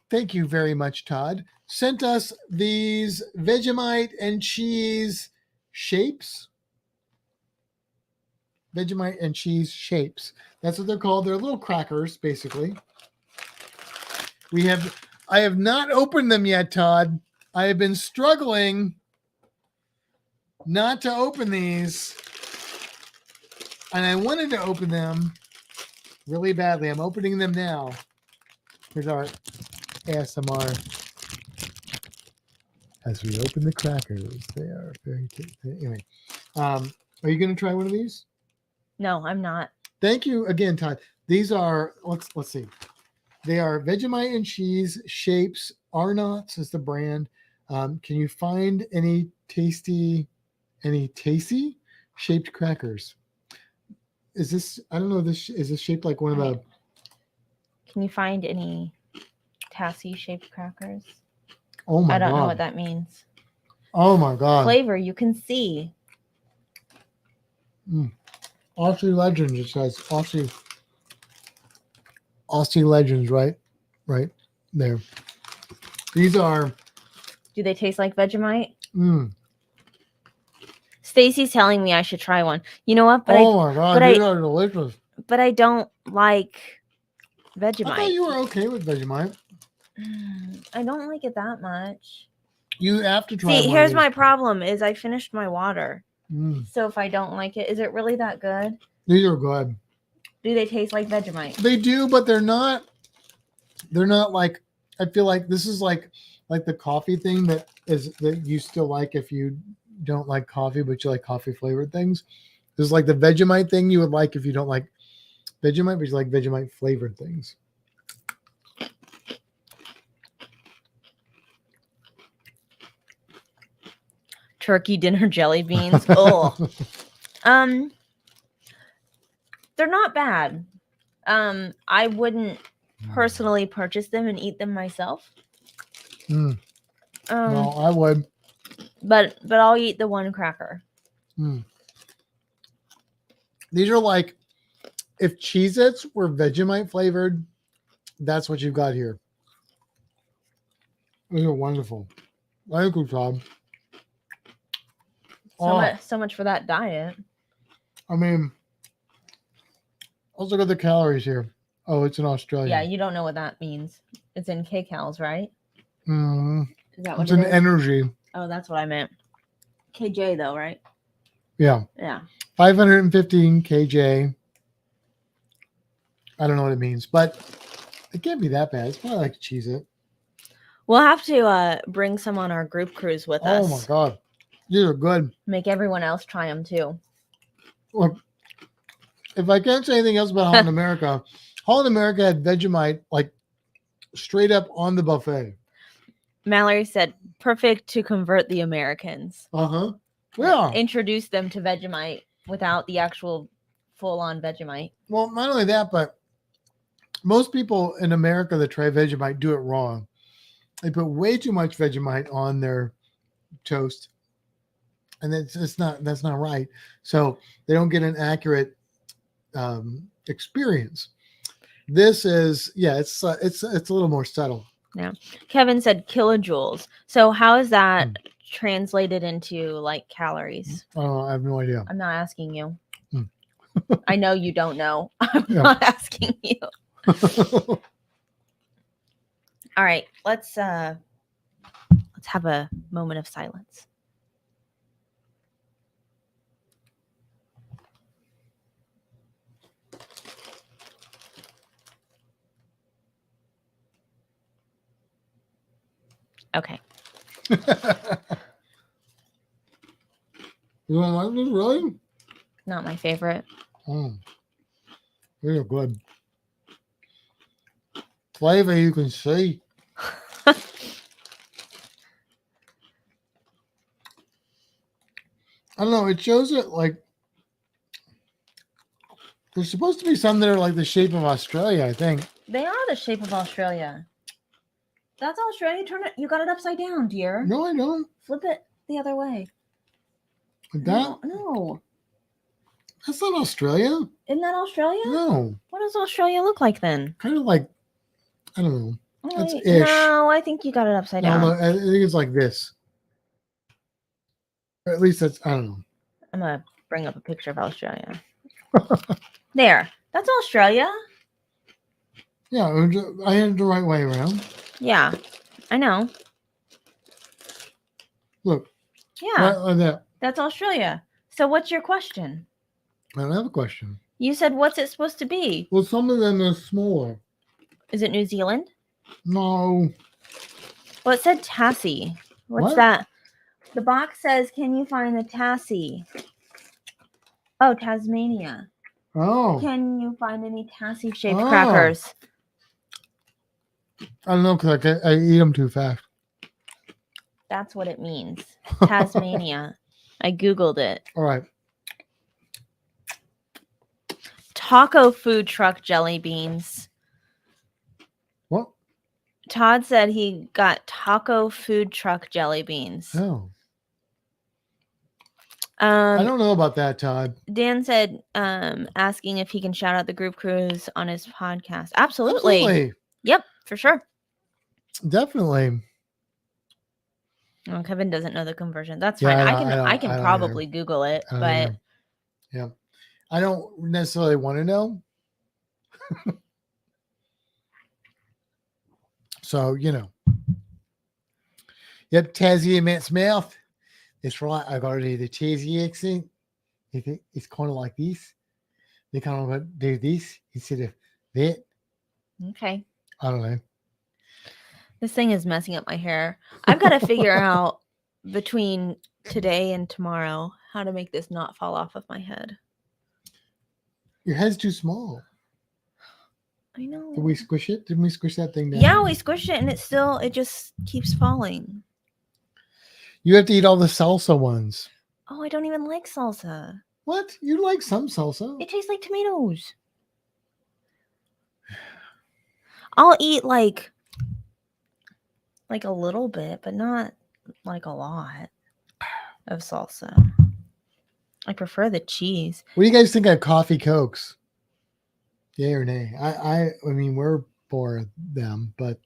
thank you very much, Todd, sent us these Vegemite and cheese shapes. Vegemite and cheese shapes. That's what they're called. They're little crackers, basically. I have not opened them yet, Todd. I have been struggling not to open these. And I wanted to open them really badly. I'm opening them now. Here's our ASMR. As we open the crackers, they are very tasty. Anyway, are you going to try one of these? No, I'm not. Thank you again, Todd. These are, let's see. They are Vegemite and cheese shapes. Arnott's is the brand. Can you find any tasty shaped crackers? Is this, I don't know, is this shaped like one of the... Can you find any tasty shaped crackers? Oh my God. I don't know what that means. Oh my God. Flavor, you can see. Aussie Legends, it says. Aussie Legends, right there. These are... Do they taste like Vegemite? Stacy's telling me I should try one. You know what? But my God, these are delicious. But I don't like Vegemite. I thought you were okay with Vegemite. I don't like it that much. You have to try. See, here's my problem: is I finished my water. Mm. So if I don't like it, is it really that good? These are good. Do they taste like Vegemite? They do, but they're not. They're not like. I feel like this is like the coffee thing that you still like if you don't like coffee, but you like coffee flavored things. This is like the Vegemite thing you would like if you don't like Vegemite, but you like Vegemite flavored things. Turkey dinner jelly beans. Oh, they're not bad. I wouldn't personally purchase them and eat them myself. No, I would. But I'll eat the one cracker. These are like, if Cheez-Its were Vegemite flavored, that's what you've got here. These are wonderful. Thank you, Tom. So much for that diet. I mean, let's look at the calories here. Oh, it's in Australia. Yeah, you don't know what that means. It's in kcals, right? Is that what it's it an is? energy. Oh, that's what I meant. KJ though, right? Yeah. Yeah. 515 kj. I don't know what it means, but it can't be that bad. It's probably like Cheez-It. We'll have to bring some on our group cruise with us. Oh my God. These are good. Make everyone else try them too. Look, if I can't say anything else about Holland America, Holland America had Vegemite like straight up on the buffet. Mallory said, perfect to convert the Americans. Yeah. Introduce them to Vegemite without the actual full-on Vegemite. Well, not only that, but most people in America that try Vegemite do it wrong. They put way too much Vegemite on their toast. And that's not right. So they don't get an accurate experience. This is, it's a little more subtle. Yeah. Kevin said kilojoules. So how is that translated into like calories? Oh, I have no idea. I'm not asking you. I know you don't know. I'm not asking you. All right, let's have a moment of silence. Okay. You don't like this, really? Not my favorite. These are good. Flavor you can see. I don't know. It shows it like there's supposed to be some that are like the shape of Australia, I think. They are the shape of Australia. That's Australia. Turn it. You got it upside down, dear. No, I don't. Flip it the other way. Like that? No. That's not Australia. Isn't that Australia? No. What does Australia look like then? Kind of like, I don't know. That's ish. No, I think you got it upside down. No, I think it's like this. Or at least that's, I don't know. I'm going to bring up a picture of Australia. There. That's Australia. Yeah, I had it the right way around. Yeah, I know. Look, Yeah, right like that. that's Australia. So what's your question? I don't have a question. You said, what's it supposed to be? Well, some of them are smaller. Is it New Zealand? No. Well, it said Tassie. What's What? that? The box says, can you find the Tassie? Oh, Tasmania. Oh. Can you find any Tassie-shaped Oh. crackers? I don't know because I eat them too fast. That's what it means. Tasmania. I Googled it. All right. Taco food truck jelly beans. What? Todd said he got taco food truck jelly beans. Oh. I don't know about that, Todd. Dan said, asking if he can shout out the group cruise on his podcast. Absolutely. Yep, for sure. Definitely. Oh, Kevin doesn't know the conversion. That's Yeah, fine. I can don't probably Google it, I don't but either. Yeah. I don't necessarily want to know. So, Yep, Tassie and Matt's mouth. That's right. I got to do the Tassie accent. It's kind of like this. They kind of do this instead of that. okay. I don't know. This thing is messing up my hair. I've got to figure out between today and tomorrow how to make this not fall off of my head. Your head's too small. I know. Did we squish it? Didn't we squish that thing down? Yeah, we squished it and it just keeps falling. You have to eat all the salsa ones. Oh, I don't even like salsa. What? You like some salsa? It tastes like tomatoes. I'll eat like a little bit, but not like a lot of salsa. I prefer the cheese. What do you guys think of coffee cokes? Yay or nay? I mean, we're for them, but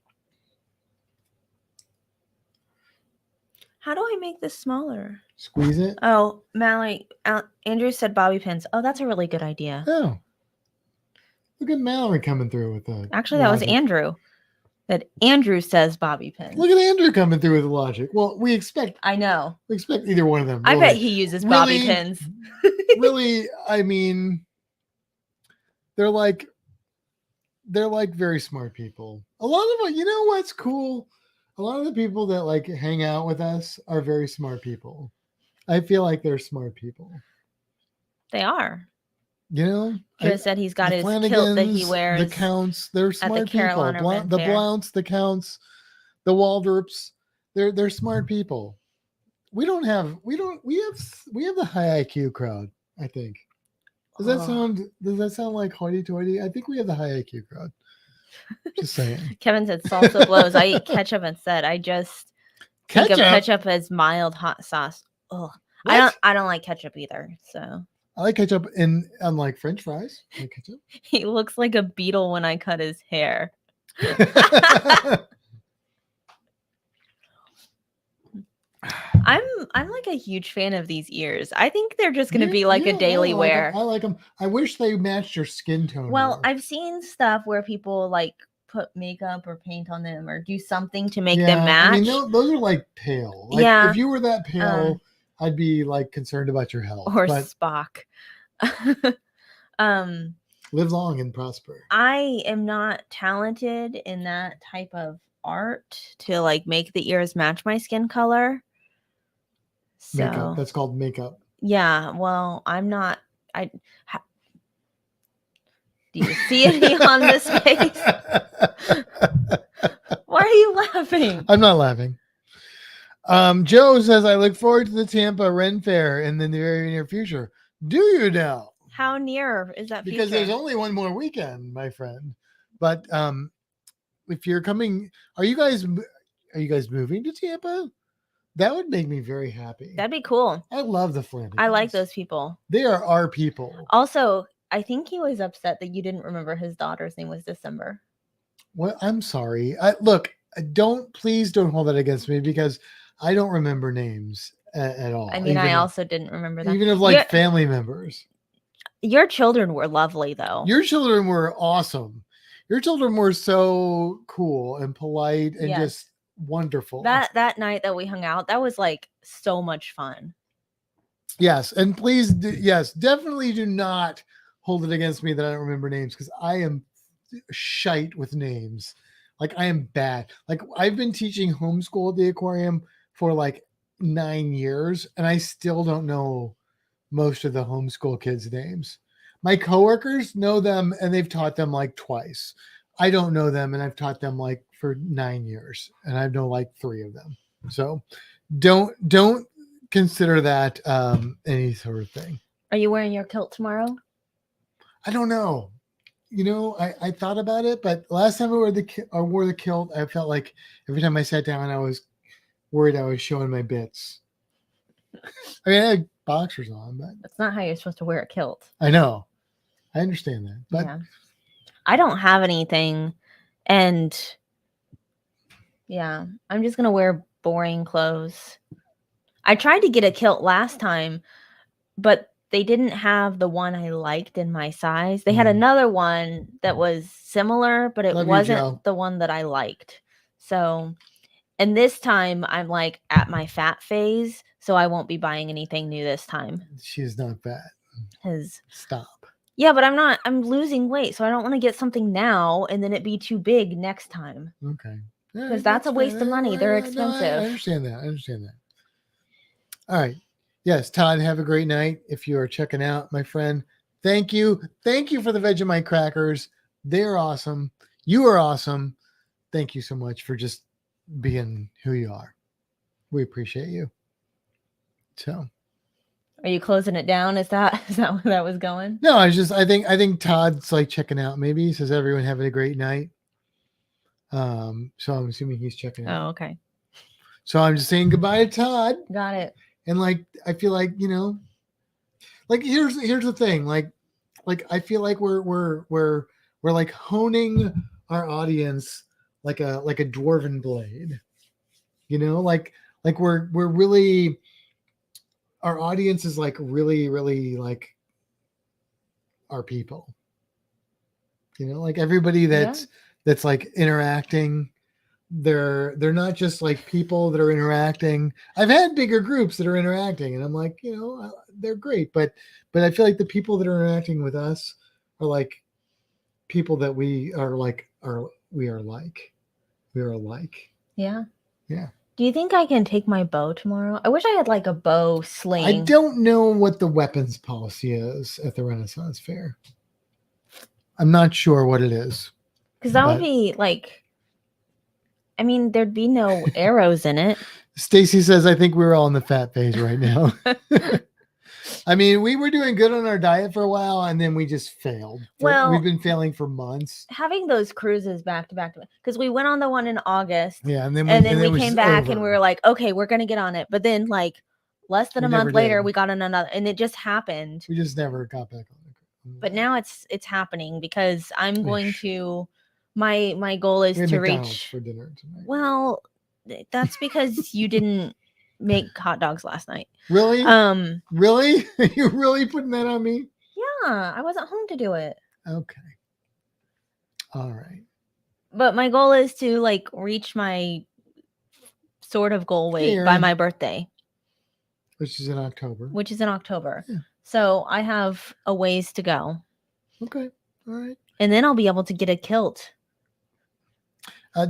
How do I make this smaller? squeeze it. Oh, Mallory, Andrew said bobby pins. Oh, that's a really good idea. Oh, look at Mallory coming through with the. Actually, that was logic. Andrew. That Andrew says bobby pins. Look at Andrew coming through with the logic. Well, we expect I know. either one of them. I really. bet he uses bobby Really? pins. Really, I mean, they're like very smart people. A lot of them, you know what's cool? A lot of the people that like hang out with us are very smart people. I feel like they're smart people. They are. You know, Joe said he's got the his kilt that he Flanagans, wears. The Counts, they're smart people. Carolina Red The Fair. Blounts, the Counts, the Waldrops, they're smart people. We have the high IQ crowd, I think. Does that sound like hoity-toity? I think we have the high IQ crowd. Just saying. Kevin said salsa blows. I eat ketchup instead. I just think of ketchup as mild hot sauce. Oh, I don't like ketchup either. So I like ketchup on like French fries. I like ketchup. he looks like a beetle when I cut his hair. I'm like a huge fan of these ears. I think they're just going to be like a daily wear. I like them. I wish they matched your skin tone. Well, more. I've seen stuff where people like put makeup or paint on them or do something to make them match. I mean, those are like pale. Like, Yeah. If you were that pale, I'd be like concerned about your health. Or but Spock. live long and prosper. I am not talented in that type of art to like make the ears match my skin color. So Makeup. That's called makeup. yeah, well, I'm not. Do you see any on this face? Why are you laughing? I'm not laughing. Joe says, I look forward to the Tampa Ren Fair in the very near future. Do you now? How near is that? Because future? there's only one more weekend, my friend. But if you're coming, are you guys moving to Tampa? That would make me very happy. That'd be cool. I love the Flanders. I like those people. They are our people. Also, I think he was upset that you didn't remember his daughter's name was December. Well, I'm sorry. Please don't hold that against me because I don't remember names at all. I mean, I also didn't remember that. Even of like family members. Your children were lovely, though. Your children were awesome. Your children were so cool and polite and Yes. just wonderful. That night that we hung out, that was like so much fun. Yes, and please, definitely do not hold it against me that I don't remember names, because I am shite with names. Like, I am bad. Like, I've been teaching homeschool at the aquarium for like 9 years, and I still don't know most of the homeschool kids' names. My coworkers know them, and they've taught them like twice. I don't know them, and I've taught them like for 9 years, and I know like 3 of them. So don't consider that any sort of thing. Are you wearing your kilt tomorrow? I don't know. You know, I thought about it, but last time I wore the kilt, I felt like every time I sat down, I was worried I was showing my bits. I mean, I had boxers on, but That's not how you're supposed to wear a kilt. I know. I understand that, but yeah. I don't have anything, and yeah, I'm just gonna wear boring clothes. I tried to get a kilt last time, but they didn't have the one I liked in my size. They had another one that was similar, but it wasn't the one that I liked. So, and this time I'm like at my fat phase, so I won't be buying anything new this time. She's not fat. Stop. Yeah, but I'm losing weight, so I don't want to get something now and then it be too big next time. Okay. Because that's a waste of money. They're expensive. I understand that. All right. Yes, Todd, have a great night. If you are checking out, my friend, thank you. Thank you for the Vegemite crackers. They're awesome. You are awesome. Thank you so much for just being who you are. We appreciate you. So, are you closing it down? Is that where that was going? No, I think Todd's like checking out. Maybe he says everyone having a great night. So I'm assuming he's checking out. Oh, okay. So I'm just saying goodbye to Todd. Got it. And like, I feel like, you know, like here's the thing. Like I feel like we're like honing our audience like a dwarven blade. You know, like we're really, our audience is like really, really like our people. You know, like everybody that's like interacting. They're not just like people that are interacting. I've had bigger groups that are interacting, and I'm like, you know, they're great, but I feel like the people that are interacting with us are like people that we are like. Yeah. Yeah. Do you think I can take my bow tomorrow? I wish I had like a bow sling. I don't know what the weapons policy is at the Renaissance Fair. I'm not sure what it is. Because that would be like, I mean, there'd be no arrows in it. Stacy says, I think we're all in the fat phase right now. I mean, we were doing good on our diet for a while, and then we just failed. Well, we've been failing for months. Having those cruises back to back, because we went on the one in August. Yeah, and then we came back and we were like, okay, we're gonna get on it. But then, like, less than a month later, we got on another, and it just happened. We just never got back on it. But now it's happening because I'm going to. My goal is to reach for dinner tonight. Well, that's because you didn't make hot dogs last night. Really? Really? You're really putting that on me? Yeah, I wasn't home to do it. Okay. All right. But my goal is to like reach my sort of goal weight by my birthday. Which is in October. Yeah. So I have a ways to go. Okay. All right. And then I'll be able to get a kilt.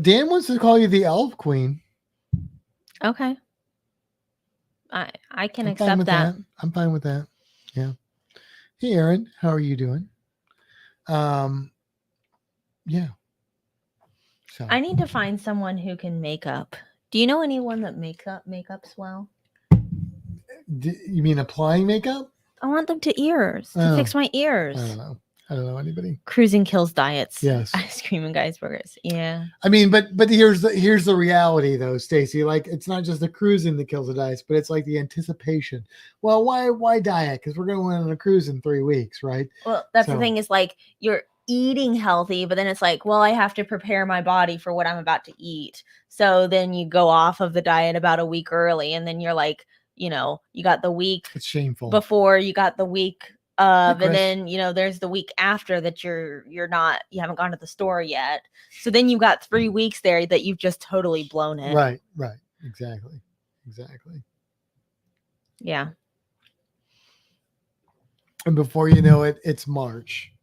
Dan wants to call you the Elf Queen. Okay. I can accept that. I'm fine with that. Yeah. Hey, Aaron, how are you doing? Yeah. So I need to find someone who can make up. Do you know anyone that makeups well? You mean applying makeup? I want them to ears to fix my ears. I don't know anybody. Cruising kills diets. Yes. Ice cream and guys burgers. Yeah. I mean, but here's the reality though, Stacy. Like, it's not just the cruising that kills the diets, but it's like the anticipation. Well, why diet? Because we're going on a cruise in 3 weeks, right? Well, that's the thing is like you're eating healthy, but then it's like, well, I have to prepare my body for what I'm about to eat. So then you go off of the diet about a week early, and then you're like, you know, you got the week. It's shameful. Before you got the week And Chris. then, there's the week after that you haven't gone to the store yet. So then you've got 3 weeks there that you've just totally blown it. Right. Exactly. Yeah. And before you know it, it's March.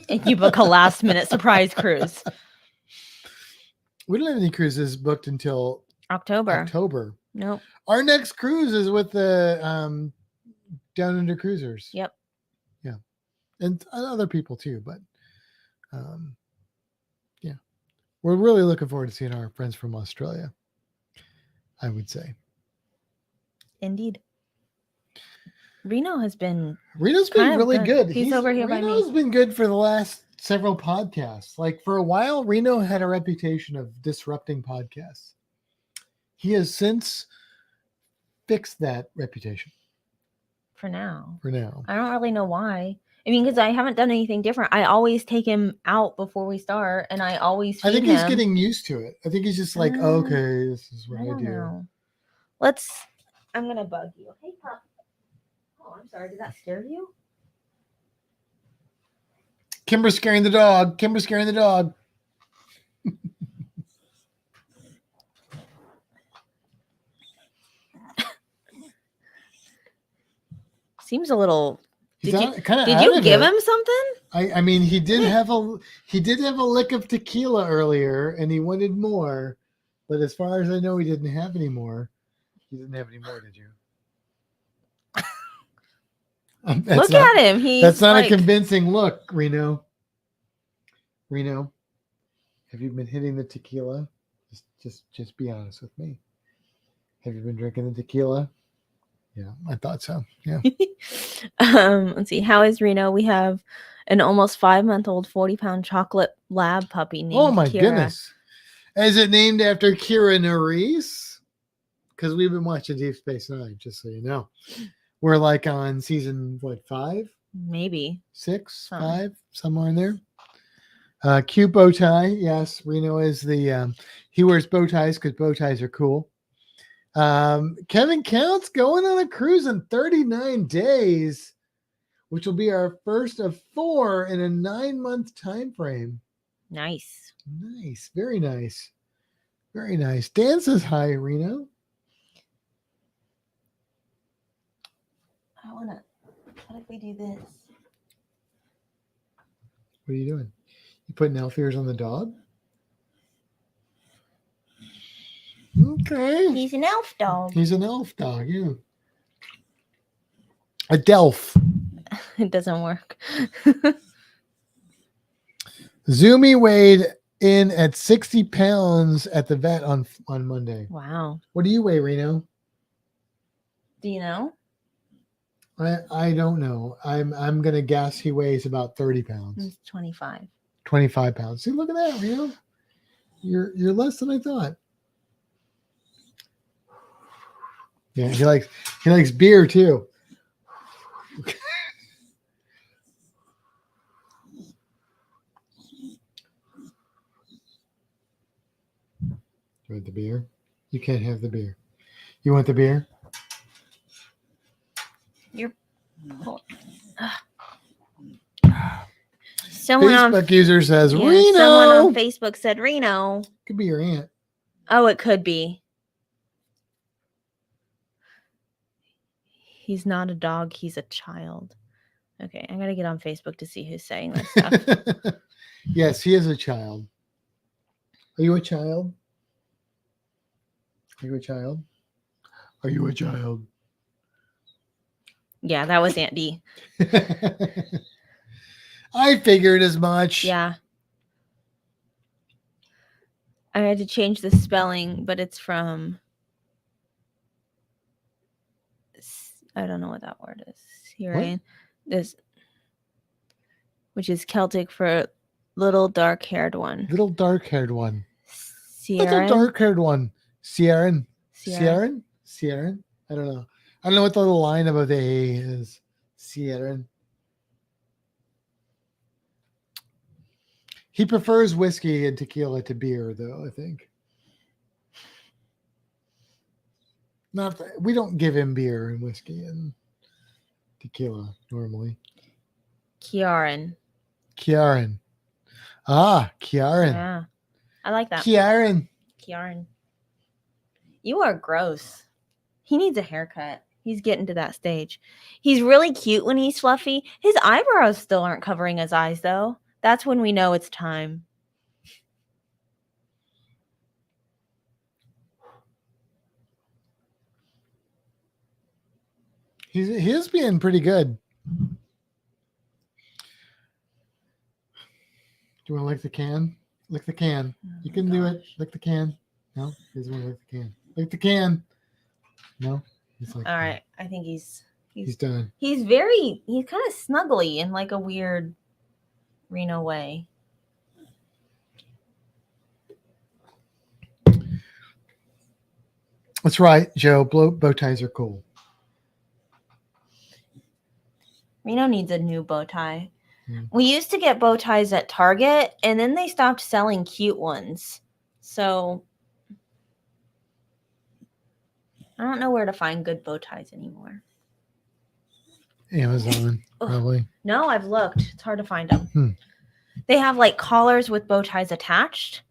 And you book a last minute surprise cruise. We don't have any cruises booked until October. Nope. Our next cruise is with the Down Under Cruisers. Yep. Yeah. And other people too, but yeah. We're really looking forward to seeing our friends from Australia, I would say. Indeed. Reno's been really good. He's over here by me. Reno's been good for the last several podcasts. Like for a while, Reno had a reputation of disrupting podcasts. He has since fixed that reputation. For now. I don't really know why. I mean, because I haven't done anything different. I always take him out before we start, and I always feed him. he's getting used to it. I think he's just like, okay, this is what I do. Know. I'm going to bug you. Hey, pup. Oh, I'm sorry. Did that scare you? Kimber's scaring the dog. Seems a little. Did Did you give him something? I mean, he did have a lick of tequila earlier, and he wanted more. But as far as I know, he didn't have any more. You didn't have any more, did you? Look at him. That's not a convincing look, Reno. Have you been hitting the tequila? Just be honest with me. Have you been drinking the tequila? Yeah, I thought so. Yeah. Let's see. How is Reno? We have an almost 5-month-old 40-pound chocolate lab puppy named Oh my Kira. goodness. Is it named after Kira Nerys? Because we've been watching Deep Space Nine, just so you know. We're like on season, 5? Maybe. 6, 5, somewhere in there. Cute bow tie. Yes, Reno is he wears bow ties because bow ties are cool. Kevin Counts going on a cruise in 39 days, which will be our first of 4 in a 9-month time frame. Nice. Very nice. Dan says hi, Reno. What if we do this? What are you doing? You putting elf ears on the dog? Okay. He's an elf dog. Yeah. A Delph. It doesn't work. Zoomy weighed in at 60 pounds at the vet on Monday. Wow. What do you weigh, Reno? Do you know? I don't know. I'm gonna guess he weighs about 30 pounds. It's 25. 25 pounds. See, look at that, Reno. You're less than I thought. Yeah, he likes beer too. You want the beer? You can't have the beer. You want the beer? Facebook user says Reno. Someone on Facebook said Reno. Could be your aunt. Oh, it could be. He's not a dog. He's a child. Okay, I gotta get on Facebook to see who's saying this stuff. Yes, he is a child. Are you a child? Are you a child? Are you a child? Yeah, that was Aunt D. I figured as much. Yeah. I had to change the spelling, but it's from... I don't know what that word is. Syrian. This, which is Celtic for little dark-haired one. Little dark-haired one. Sierran? What's a dark-haired one? Sierran? Sierran? Sierran? I don't know. I don't know what the little line above the A is. Sierran. He prefers whiskey and tequila to beer, though, I think. We don't give him beer and whiskey and tequila normally. Kiaran. Kiaran. Kiaran. Yeah. I like that. Kiaran. Kiaran. You are gross. He needs a haircut. He's getting to that stage. He's really cute when he's fluffy. His eyebrows still aren't covering his eyes, though. That's when we know it's time. He's being pretty good. Do you want to lick the can? Lick the can. You can do it. Lick the can. No, he doesn't want to lick the can. Lick the can. No. He's like, all right. I think he's done. He's kind of snuggly in like a weird Reno way. That's right, Joe. Bow ties are cool. Reno needs a new bow tie. Yeah. We used to get bow ties at Target, and then they stopped selling cute ones. So I don't know where to find good bow ties anymore. Amazon, probably. No, I've looked. It's hard to find them. They have like collars with bow ties attached,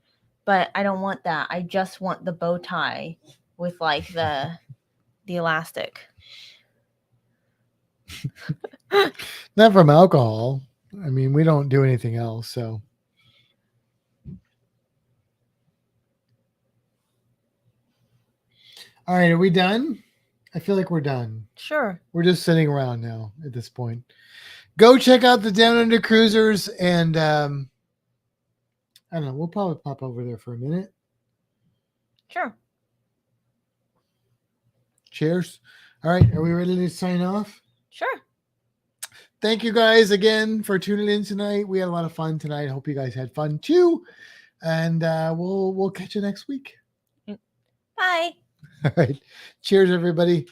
but I don't want that. I just want the bow tie with like the elastic. Not from alcohol. I mean, we don't do anything else, so. All right, are we done? I feel like we're done. Sure. We're just sitting around now at this point. Go check out the Down Under Cruisers, and I don't know, we'll probably pop over there for a minute. Sure. Cheers. All right, are we ready to sign off? Sure. Thank you guys again for tuning in tonight. We had a lot of fun tonight. I hope you guys had fun too. And we'll catch you next week. Bye. All right. Cheers, everybody.